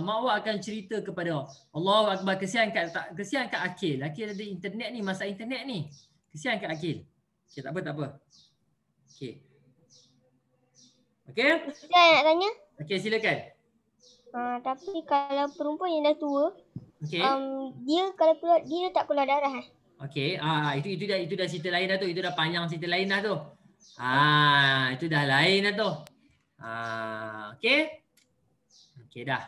[SPEAKER 1] Mak awak akan cerita kepada awak. Allahu Akbar, kesian kat Akil. Akil ada internet ni, masa internet ni. Kesian kat Akil. Okey, tak apa. Okey. Okey?
[SPEAKER 7] Ustaz nak tanya.
[SPEAKER 1] Okey, silakan.
[SPEAKER 7] Tapi kalau perempuan yang dah tua,
[SPEAKER 1] Okey.
[SPEAKER 7] dia kalau keluar, dia tak keluar darah
[SPEAKER 1] Okey, itu dah cerita lain dah tu. Itu dah panjang cerita lain dah tu. Itu dah lain dah tu. Okey. Okey dah.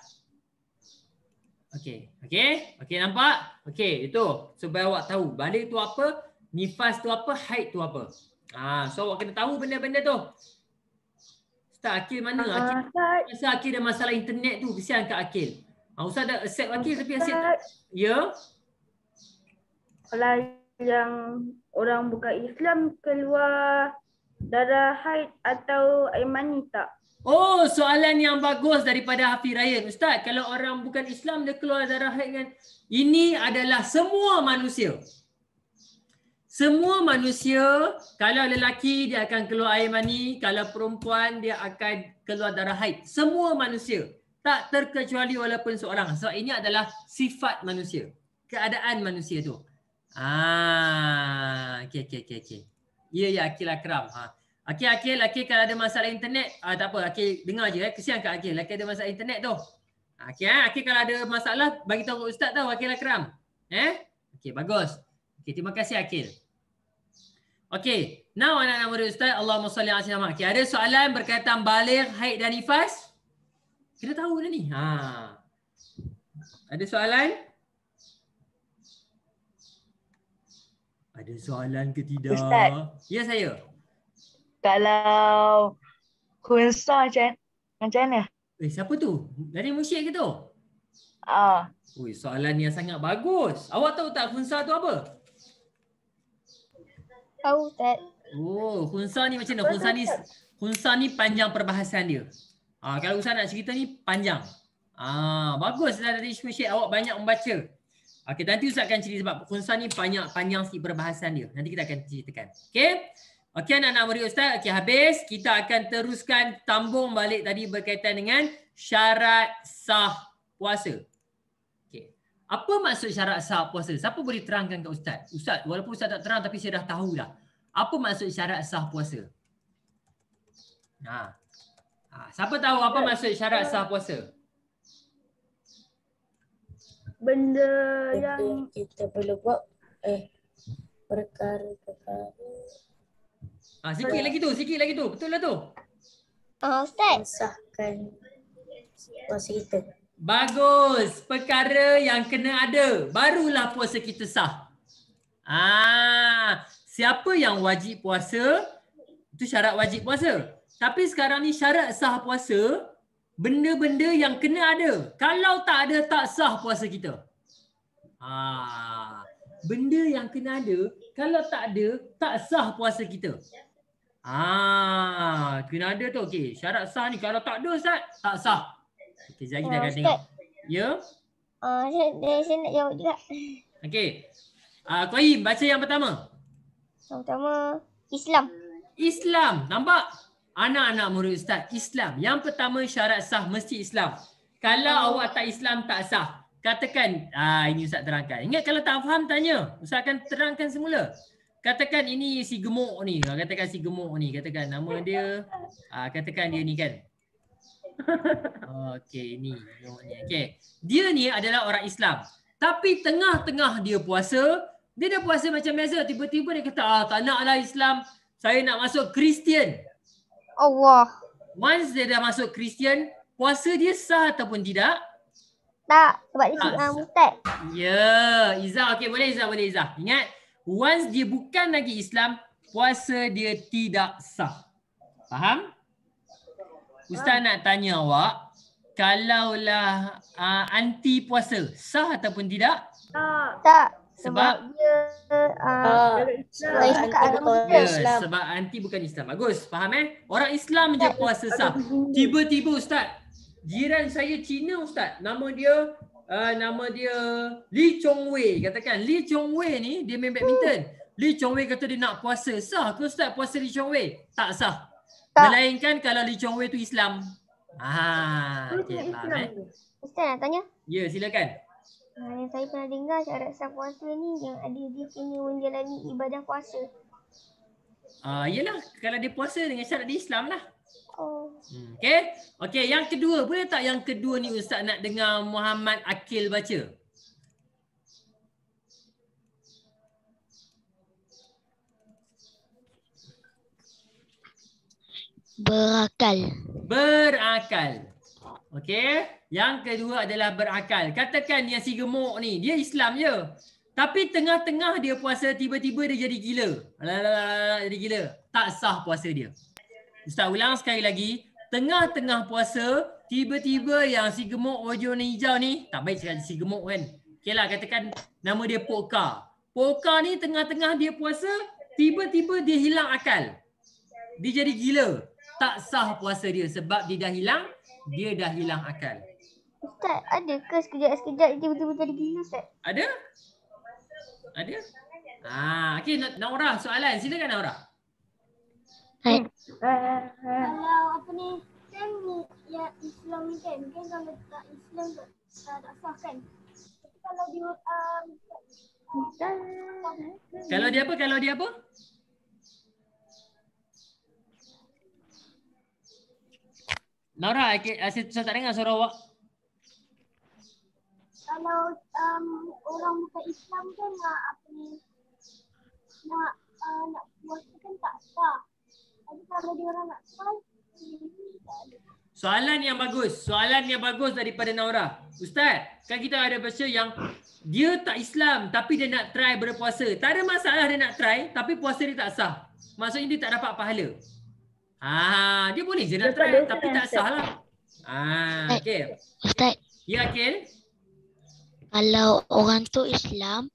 [SPEAKER 1] Okey, nampak? Okey, itu supaya awak tahu balik tu apa, nifas tu apa, haid tu apa. So awak kena tahu benda-benda tu. Ustaz Akil mana? Masa Akil ada masalah internet tu, kesian kat Akil. Ustaz dah accept Akil tapi Akil tak. Ya?
[SPEAKER 5] Kalau yang orang bukan Islam keluar darah haid atau air mani tak?
[SPEAKER 1] Oh, soalan yang bagus daripada Hafiz Ryan. Ustaz, kalau orang bukan Islam dia keluar darah haid kan? Ini adalah semua manusia. Semua manusia, kalau lelaki dia akan keluar air mani, kalau perempuan dia akan keluar darah haid. Semua manusia. Tak terkecuali walaupun seorang. Sebab ini adalah sifat manusia. Keadaan manusia tu. Okey. Ya, Akil Akram. Akil kalau ada masalah internet, tak apa, Akil dengar je kesian kat Akil. Akil ada masalah internet tu. Akil kalau ada masalah bagi tahu Ustaz tahu Akil Akram. Okey, bagus. Okey, terima kasih Akil. Okey, now anak-anak murid Ustaz, Allahumma salli ala sayyidina Muhammad. Okey, ada soalan berkaitan baligh, haid dan nifas? Kita tahu dah ni. Ada soalan? Ada soalan ke tidak?
[SPEAKER 6] Ustaz.
[SPEAKER 1] Ya, saya.
[SPEAKER 6] Kalau khunsa macam mana?
[SPEAKER 1] Siapa tu? Dari Musyid ke tu? Soalan yang sangat bagus. Awak tahu tak khunsa tu apa?
[SPEAKER 7] Tahu Ustaz.
[SPEAKER 1] Khunsa ni macam mana? Khunsa ni panjang perbahasan dia. Kalau Ustaz nak cerita ni panjang. Bagus dari Musyid, awak banyak membaca. Okey, nanti Ustaz akan cerita sebab khunsa ni panjang sikit perbahasan dia. Nanti kita akan ceritakan. Okey, anak-anak murid Ustaz. Okey, habis. Kita akan teruskan tambung balik tadi berkaitan dengan syarat sah puasa. Okey. Apa maksud syarat sah puasa? Siapa boleh terangkan kat Ustaz? Ustaz, walaupun Ustaz tak terang tapi saya dah tahu dah. Apa maksud syarat sah puasa? Siapa tahu apa maksud syarat sah puasa?
[SPEAKER 5] Benda
[SPEAKER 3] yang kita perlu buat perkara-perkara.
[SPEAKER 1] Sikit lagi tu. Betul lah tu.
[SPEAKER 7] Ustaz.
[SPEAKER 3] Sahkan puasa kita.
[SPEAKER 1] Bagus. Perkara yang kena ada. Barulah puasa kita sah. Siapa yang wajib puasa, itu syarat wajib puasa. Tapi sekarang ni syarat sah puasa, benda-benda yang kena ada. Kalau tak ada, tak sah puasa kita. Benda yang kena ada, kalau tak ada, tak sah puasa kita. Kena ada tu. Okey, syarat sah ni kalau tak ada Ustaz, tak sah. Okey, sekejap kita akan tengok. Ya?
[SPEAKER 7] Saya nak jawab juga.
[SPEAKER 1] Okey. Qayyim, baca yang pertama.
[SPEAKER 7] Yang pertama, Islam.
[SPEAKER 1] Islam. Nampak? Anak-anak murid Ustaz, Islam. Yang pertama syarat sah mesti Islam. Kalau awak tak Islam, tak sah. Katakan, ini Ustaz terangkan. Ingat kalau tak faham, tanya. Ustaz akan terangkan semula. Katakan ini si gemuk ni. Katakan si gemuk ni. Katakan nama dia. Katakan dia ni kan. Okey, ni. Tengok ni. Okey. Dia ni adalah orang Islam. Tapi tengah-tengah dia puasa, dia dah puasa macam biasa. Tiba-tiba dia kata, tak naklah Islam. Saya nak masuk Kristian.
[SPEAKER 7] Allah.
[SPEAKER 1] Once dia dah masuk Kristian, puasa dia sah ataupun tidak?
[SPEAKER 7] Tak. Sebab dia
[SPEAKER 1] Tak sah.
[SPEAKER 7] murtad.
[SPEAKER 1] Ya, Izzah. Okey, boleh Izzah, boleh Izzah. Ingat, once dia bukan lagi Islam, puasa dia tidak sah. Faham? Ustaz nak tanya awak, kalaulah anti puasa, sah ataupun tidak?
[SPEAKER 7] Tak.
[SPEAKER 1] Sebab?
[SPEAKER 7] Dia
[SPEAKER 3] Sebab
[SPEAKER 7] Islam kat
[SPEAKER 3] anti
[SPEAKER 7] agama
[SPEAKER 3] bukan
[SPEAKER 7] kita.
[SPEAKER 3] Islam.
[SPEAKER 1] Sebab anti bukan Islam. Bagus, faham Orang Islam je puasa sah. Tiba-tiba Ustaz, jiran saya Cina Ustaz, nama dia Lee Chong Wei. Katakan Lee Chong Wei ni dia main badminton. Lee Chong Wei kata dia nak puasa. Sah ke Ustaz puasa Lee Chong Wei? Tak sah.
[SPEAKER 7] Tak.
[SPEAKER 1] Melainkan kalau Lee Chong Wei tu Islam. Okey, faham
[SPEAKER 7] Ustaz nak tanya.
[SPEAKER 1] Ya, silakan.
[SPEAKER 7] Yang saya pernah dengar syarat sah puasa ni yang ada dia kena menjalani ibadah puasa.
[SPEAKER 1] Yelah, kalau dia puasa dengan syarat dia Islam lah.
[SPEAKER 7] Oh.
[SPEAKER 1] Okey. Okey, yang kedua, boleh tak yang kedua ni Ustaz nak dengar Muhammad Akil baca?
[SPEAKER 8] Berakal.
[SPEAKER 1] Berakal. Okey. Yang kedua adalah berakal. Katakan yang si gemuk ni, dia Islam je. Tapi tengah-tengah dia puasa, tiba-tiba dia jadi gila. Jadi gila. Tak sah puasa dia. Ustaz ulang sekali lagi. Tengah-tengah puasa, tiba-tiba yang si gemuk baju warna hijau ni, tak baik cakap si gemuk kan. Okey lah, katakan nama dia Poka. Poka ni tengah-tengah dia puasa, tiba-tiba dia hilang akal. Dia jadi gila. Tak sah puasa dia sebab dia dah hilang akal.
[SPEAKER 7] Ustaz, ada ke sekejap-sekejap tiba-tiba jadi gila Ustaz?
[SPEAKER 1] Ada? Okey, Naura soalan. Silakan Naura.
[SPEAKER 2] Kalau apa ni, kan ya Islam ni kan kalau tak Islam tak sah kan. Tapi kalau dia
[SPEAKER 1] Kalau dia apa? Kalau dia apa? Naura, saya tak dengar suara awak.
[SPEAKER 2] kalau orang bukan Islam kan nak apa ni nak puasa kan tak sah. Tapi kalau dia orang nak sah, tak ada.
[SPEAKER 1] Soalan yang bagus daripada Naura. Ustaz, kan kita ada baca yang dia tak Islam tapi dia nak try berpuasa. Tak ada masalah dia nak try tapi puasa dia tak sah. Maksudnya dia tak dapat pahala. Dia boleh je nak try tapi tak sah lah. Okey.
[SPEAKER 8] Ustaz,
[SPEAKER 1] Ya, Akil.
[SPEAKER 8] kalau orang tu Islam,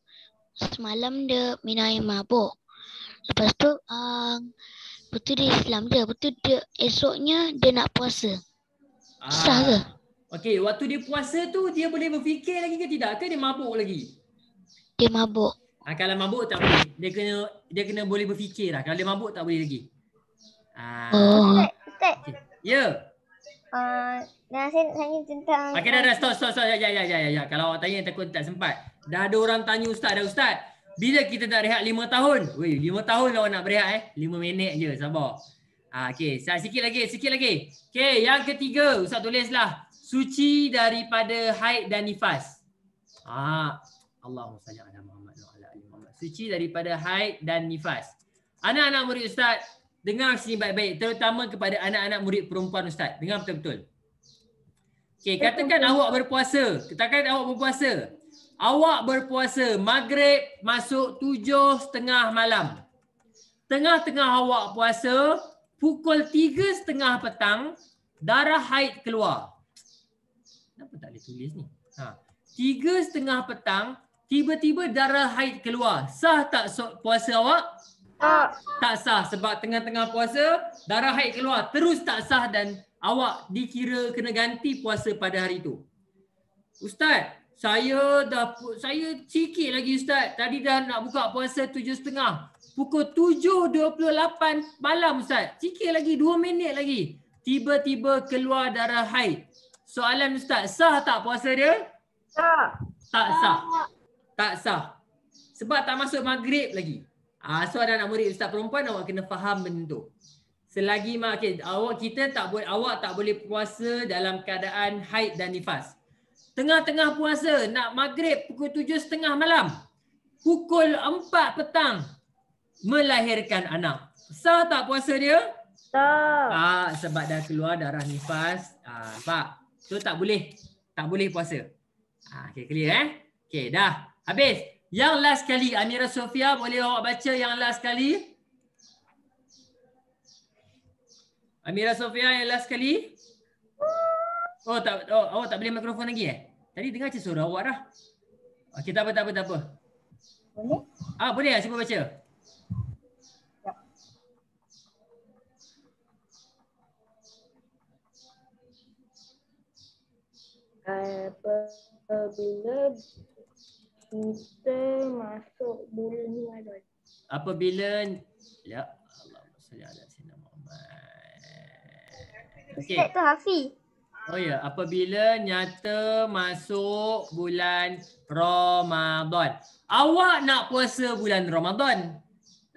[SPEAKER 8] semalam dia minum air mabuk. Lepas tu, betul dia Islam je. Betul dia esoknya dia nak puasa. Sah ke?
[SPEAKER 1] Okey, waktu dia puasa tu dia boleh berfikir lagi ke tidak? Ke dia mabuk lagi?
[SPEAKER 8] Dia mabuk.
[SPEAKER 1] Kalau mabuk tak boleh. Dia kena boleh berfikir lah. Kalau dia mabuk tak boleh lagi.
[SPEAKER 7] Ustaz.
[SPEAKER 1] Ya.
[SPEAKER 7] Nah, saya nak tanya tentang
[SPEAKER 1] Okey, dah. Stop. Ya. Kalau awak tanya takut tak sempat. Dah ada orang tanya Ustaz dah. Ustaz, bila kita nak rehat 5 tahun? Weh, 5 tahun lah awak nak berehat 5 minit je, sabar. Okey, sikit lagi. Okey, yang ketiga, Ustaz tulislah. Suci daripada haid dan nifas. Allahumma salli ala Muhammad wa ala ali Muhammad. Suci daripada haid dan nifas. Anak-anak murid Ustaz, dengar sini baik-baik, terutama kepada anak-anak murid perempuan Ustaz. Dengar betul-betul. Okey, katakan awak berpuasa. Awak berpuasa maghrib masuk 7:30 malam. Tengah-tengah awak puasa, pukul 3:30 petang, darah haid keluar. Kenapa tak boleh tulis ni? 3:30 petang, tiba-tiba darah haid keluar. Sah tak puasa awak? Tak sah sebab tengah-tengah puasa, darah haid keluar. Terus tak sah dan awak dikira kena ganti puasa pada hari itu. Ustaz, saya sikit lagi Ustaz. Tadi dah nak buka puasa 7:30. Pukul 7:28 malam Ustaz. Sikit lagi, 2 minit lagi. Tiba-tiba keluar darah haid. Soalan Ustaz, sah tak puasa dia? Tak sah. Sebab tak masuk maghrib lagi. So anak murid Ustaz perempuan awak kena faham benda tu. Selagi okay, awak tak boleh puasa dalam keadaan haid dan nifas. Tengah-tengah puasa nak maghrib pukul 7.30 malam. Pukul 4 petang melahirkan anak. Sah tak puasa dia?
[SPEAKER 5] Tak.
[SPEAKER 1] Sebab dah keluar darah nifas. Nampak? So tak boleh. Tak boleh puasa. Okay, clear Okay, dah. Habis. Yang last kali, Amira Sofia, boleh awak baca yang last kali? Amira Sofia yang last kali? Awak tak boleh mikrofon lagi Tadi dengar macam suara awak dah. Okey, tak apa.
[SPEAKER 7] Boleh?
[SPEAKER 1] Boleh lah, cuba baca.
[SPEAKER 5] Apabila kita masuk bulan Ramadan.
[SPEAKER 1] Apabila ya Allah salli ala sayyidina Muhammad. Okey.
[SPEAKER 7] Ustaz tu Hafiz.
[SPEAKER 1] Oh ya, apabila nyata masuk bulan Ramadan. Awak nak puasa bulan Ramadan.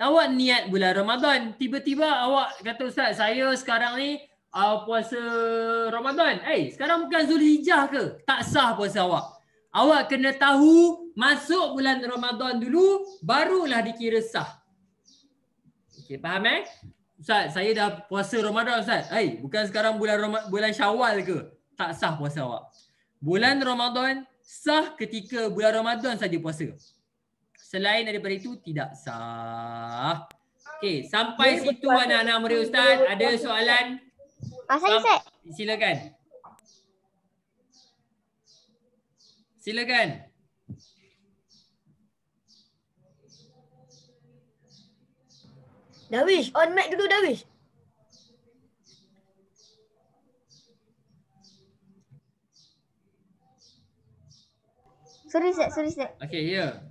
[SPEAKER 1] Awak niat bulan Ramadan. Tiba-tiba awak kata, Ustaz, saya sekarang ni puasa Ramadan. Sekarang bukan Zulhijjah ke? Tak sah puasa awak. Awak kena tahu masuk bulan Ramadan dulu, barulah dikira sah. Okey, faham Ustaz, saya dah puasa Ramadan, Ustaz. Bukan sekarang bulan Syawal ke? Tak sah puasa awak. Bulan Ramadan sah ketika bulan Ramadan saja puasa. Selain daripada itu tidak sah. Okey, sampai situ anak-anak murid Ustaz. Ada soalan?
[SPEAKER 7] Saya Ustaz.
[SPEAKER 1] Silakan.
[SPEAKER 3] Darwish, on mic dulu Darwish.
[SPEAKER 7] Sorry Ustaz.
[SPEAKER 1] Okey, ya.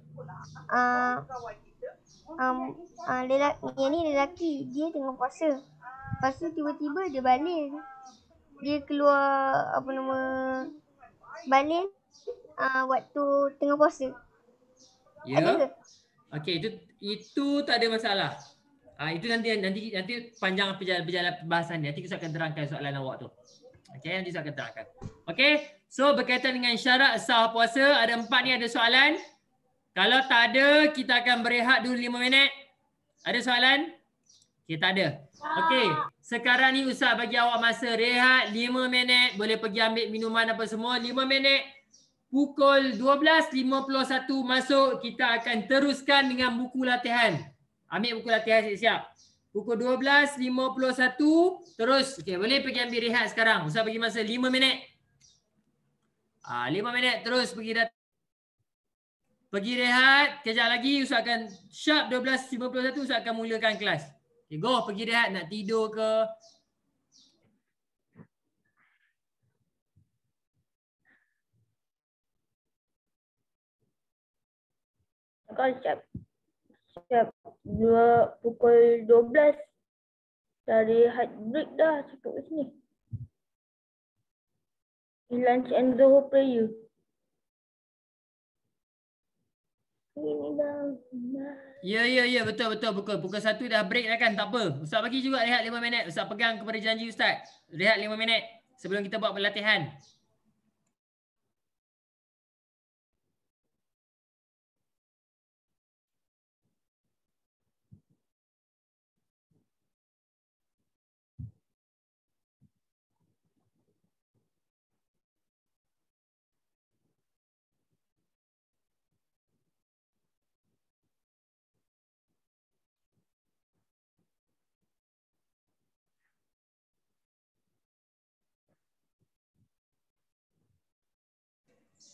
[SPEAKER 7] Lelaki dia tengah puasa. Lepas tu tiba-tiba dia balik. Dia keluar balik waktu tengah puasa.
[SPEAKER 1] Ya.
[SPEAKER 7] Ada ke?
[SPEAKER 1] Okey, itu tak ada masalah. Itu nanti panjang perjalanan pembahasan ni. Nanti saya akan terangkan soalan awak tu. Okey, nanti saya akan terangkan. Okey, so berkaitan dengan syarat sah puasa, ada 4 ni, ada soalan? Kalau tak ada, kita akan berehat dulu 5 minit. Ada soalan? Okey, tak ada. Okey, sekarang ni Ustaz bagi awak masa rehat 5 minit. Boleh pergi ambil minuman apa semua. 5 minit. Pukul 12.51 masuk. Kita akan teruskan dengan buku latihan. Ambil buku latihan siap-siap. Pukul 12.51 terus. Okey, boleh pergi ambil rehat sekarang. Ustaz bagi masa 5 minit. 5 minit terus pergi rehat. Kejap lagi Ustaz akan sharp 12.51 Ustaz akan mulakan kelas. Okay, go pergi rehat, nak tidur ke?
[SPEAKER 5] Kau siap pukul 12 dari hard break dah cakap kat sini. Lunch and Zohor prayer.
[SPEAKER 1] Ya, betul. Pukul 1 dah break dah kan, tak apa. Ustaz bagi juga rehat 5 minit. Ustaz pegang kepada janji Ustaz. Rehat 5 minit sebelum kita buat pelatihan.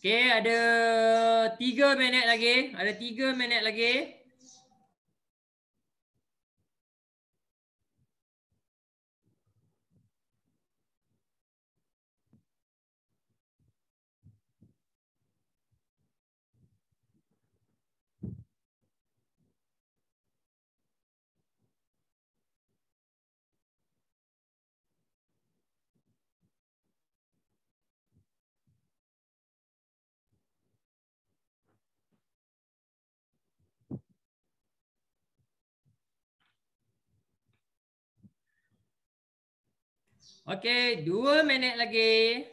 [SPEAKER 1] Okey, ada 3 minit lagi. Ada 3 minit lagi. Okey, 2 minit lagi.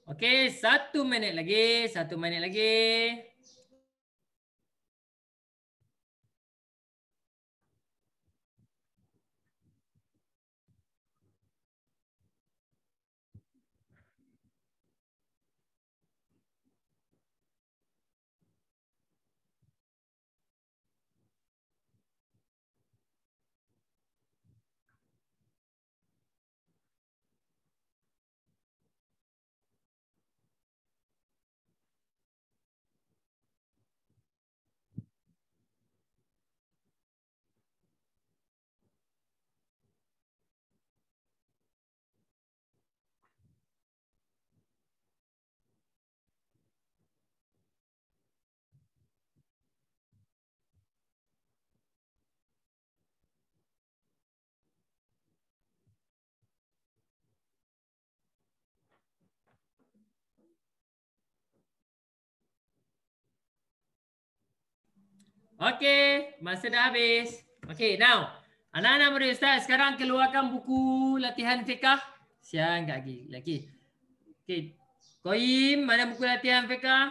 [SPEAKER 1] Okey, 1 minit lagi, 1 minit lagi. Okey, masa dah habis. Okey, now. Anak-anak murid Ustaz, sekarang keluarkan buku latihan fiqah. Siang tak lagi. Okey. Qayyim, mana buku latihan fiqah?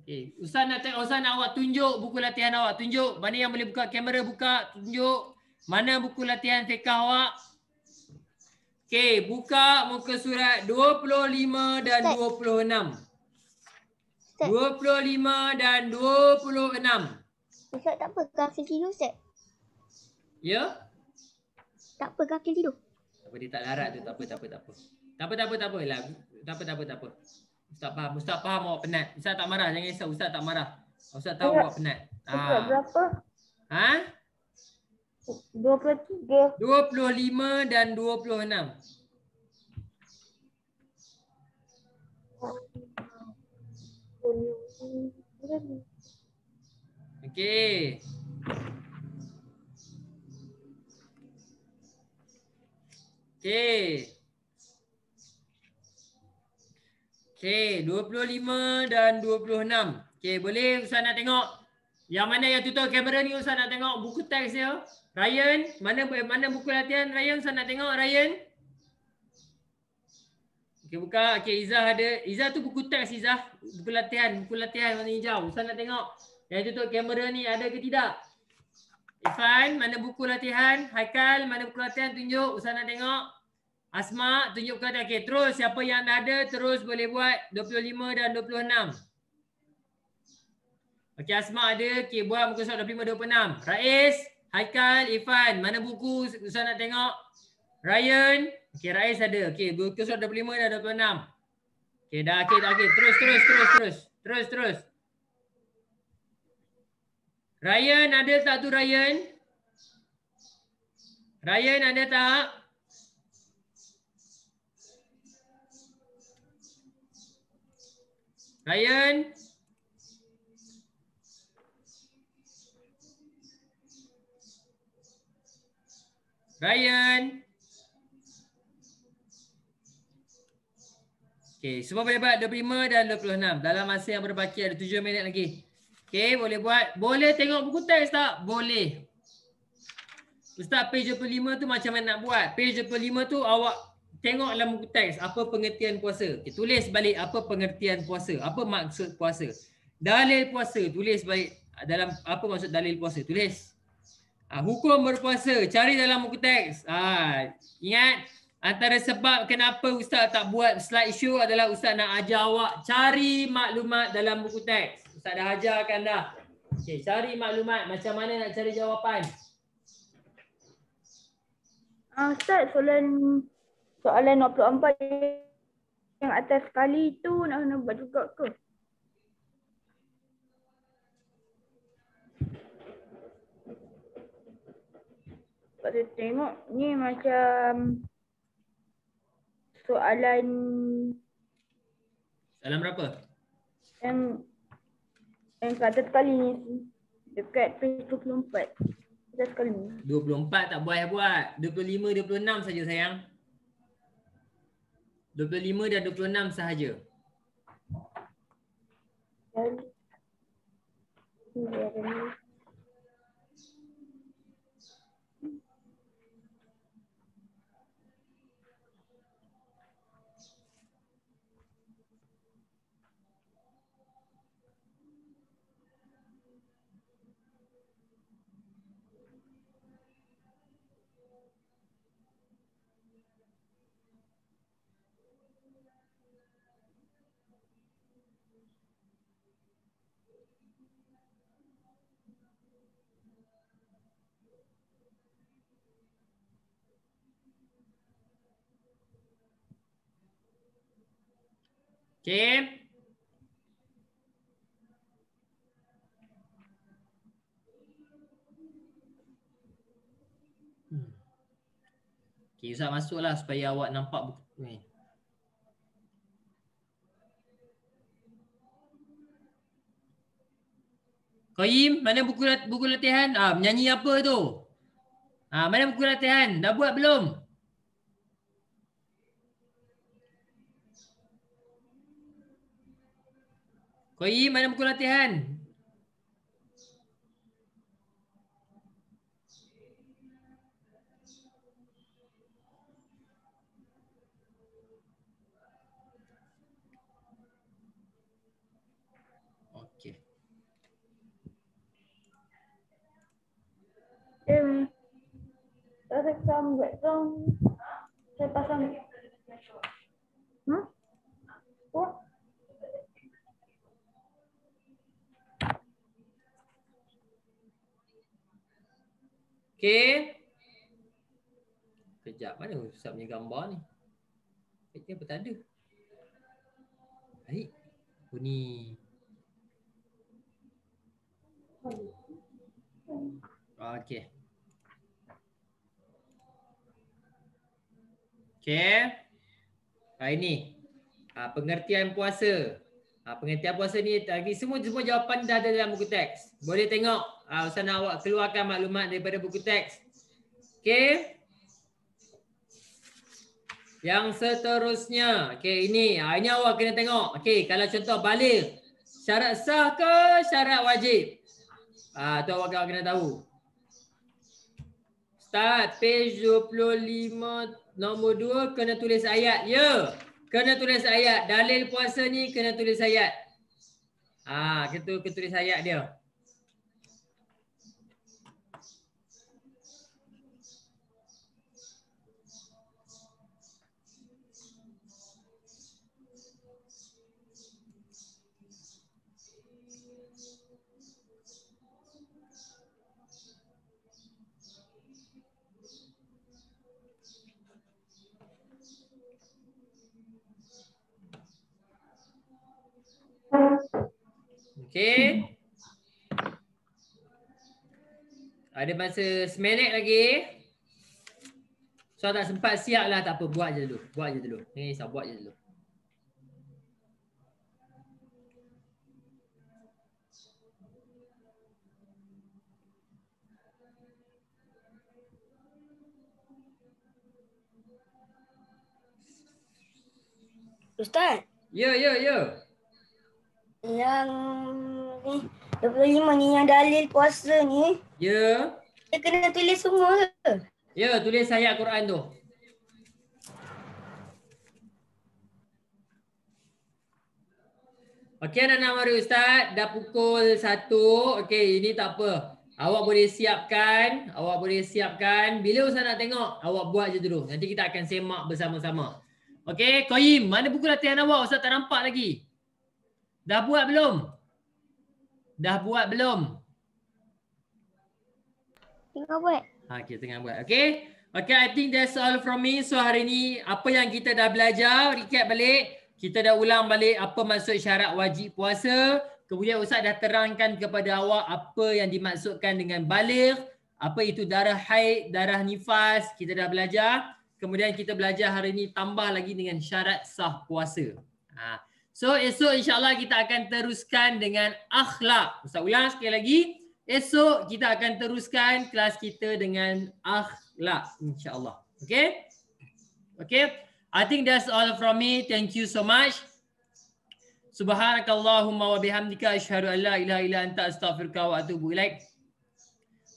[SPEAKER 1] Okey, Ustaz nak awak tunjuk buku latihan awak. Tunjuk mana yang boleh buka kamera, buka, tunjuk mana buku latihan fiqah awak. Okey, buka muka surat 25 dan 26. 25 dan 26.
[SPEAKER 7] Ustaz tak apa Kafil tidur Ustaz?
[SPEAKER 1] Ya?
[SPEAKER 7] Tak apa Kafil tidur?
[SPEAKER 1] Tak apa, dia tak larat tu. Tak apa. Lah. Tak apa. Ustaz faham awak penat. Ustaz tak marah, jangan risau. Ustaz tak marah. Ustaz tahu awak penat.
[SPEAKER 5] Ustaz berapa?
[SPEAKER 1] Ha?
[SPEAKER 5] 23.
[SPEAKER 1] 25 dan 26. Okey. Okey, 25 dan 26. Okey, boleh Ustaz nak tengok yang mana yang tutup kamera ni. Ustaz nak tengok buku teks dia. Ryan, mana buku latihan Ryan? Ustaz nak tengok Ryan. Okey, buka. Okey, Izzah ada. Izzah tu buku teks Izzah. Buku latihan warna hijau. Ustaz nak tengok yang tutup kamera ni ada ke tidak? Irfan, mana buku latihan? Haikal, mana buku latihan? Tunjuk. Ustaz nak tengok. Asma, tunjuk buku latihan. Okey, terus siapa yang dah ada terus boleh buat 25 dan 26. Okey, Asma ada. Okey, buat muka surat 25 26. Rais, Haikal, Irfan, mana buku Ustaz nak tengok? Ryan. Okey, Rais ada. Okey, muka surat 25 dan 26. Okey, dah. Okey. Terus. Ryan ada tak tu Ryan? Ryan ada tak? Ryan? Okey, semua boleh buat 25 dan 26. Dalam masa yang berbaki ada 7 minit lagi. Okey, boleh buat. Boleh tengok buku teks tak? Boleh. Ustaz, page 25 tu macam mana nak buat? Page 25 tu awak tengok dalam buku teks apa pengertian puasa. Okay, tulis balik apa pengertian puasa. Apa maksud puasa. dalil puasa. Tulis baik. Dalam apa maksud dalil puasa? Tulis. Hukum berpuasa. Cari dalam buku teks. Ingat, antara sebab kenapa Ustaz tak buat slideshow adalah Ustaz nak ajar awak cari maklumat dalam buku teks. Ustaz dah ajarkan dah. Okay, cari maklumat. Macam mana nak cari jawapan?
[SPEAKER 5] Ustaz, soalan 24 yang atas sekali tu nak kena buat juga ke? Sebab saya tengok ni macam soalan
[SPEAKER 1] berapa?
[SPEAKER 5] Yang kat atas sekali ni, dekat page 24. Atas sekali ni.
[SPEAKER 1] 24 tak boleh buat. 25, 26 saja sayang. 25 dan 26 sahaja. Okay. Okay, Ustaz masuklah supaya awak nampak buku ni. Qayyim, mana buku latihan? Menyanyi apa tu? Mana buku latihan? Dah buat belum? Qayyim, mana buku latihan? Okey.
[SPEAKER 5] Saya pasang background. Saya pasang. Oh.
[SPEAKER 1] Okey. Kejap, mana Ustaz punya gambar ni? Ini apa tak ada? Baik. Oh ni. Okey. Okey. Ini. Pengertian puasa. Pengertian puasa ni lagi semua jawapan dah ada dalam buku teks. Boleh tengok. Ustaz nak awak keluarkan maklumat daripada buku teks. Okey. Yang seterusnya. Okey, ini. Ini awak kena tengok. Okey, kalau contoh baligh. Syarat sah ke syarat wajib? Tu awak kena tahu. Start page 25 nombor 2 kena tulis ayat. Ya. Kena tulis ayat. Dalil puasa ni kena tulis ayat. Kita tulis ayat dia. Okey. Ada masa seminit lagi. So tak sempat siap lah, tak apa. Buat je dulu. Ni saya buat je dulu.
[SPEAKER 3] Ustaz,
[SPEAKER 1] Ya.
[SPEAKER 3] yang ni 25 ni yang dalil puasa ni,
[SPEAKER 1] Ya.
[SPEAKER 3] dia kena tulis semua ke?
[SPEAKER 1] Ya, tulis ayat Quran tu. Okey anak-anak mari Ustaz, dah pukul 1. Okey, ini tak apa. Awak boleh siapkan. Bila Ustaz nak tengok, awak buat je dulu. Nanti kita akan semak bersama-sama. Okey, Qayyim, mana buku latihan awak? Ustaz tak nampak lagi. Dah buat belum?
[SPEAKER 7] Tengah buat.
[SPEAKER 1] Okey, tengah buat. Okey. Okay, I think that's all from me. So hari ni apa yang kita dah belajar, recap balik. Kita dah ulang balik apa maksud syarat wajib puasa. Kemudian Ustaz dah terangkan kepada awak apa yang dimaksudkan dengan baligh, apa itu darah haid, darah nifas, kita dah belajar. Kemudian kita belajar hari ni tambah lagi dengan syarat sah puasa. So esok insya-Allah kita akan teruskan dengan akhlak. Ustaz ulang sekali lagi. Esok kita akan teruskan kelas kita dengan akhlak insya-Allah. Okay? Okay. I think that's all from me. Thank you so much. Subhanakallahumma wa bihamdika asyhadu an la ilaha illa anta astaghfiruka wa atubu ilaik.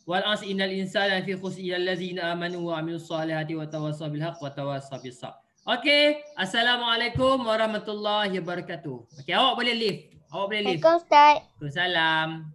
[SPEAKER 1] Wal as innal insana fi khusr illa allazina amanu wa amilus solihati wa tawassaw bil haqq wa tawassaw bis sabr. Okay. Assalamualaikum warahmatullahi wabarakatuh. Okay, awak boleh leave.
[SPEAKER 7] Assalamualaikum Ustaz.
[SPEAKER 1] Waalaikumsalam.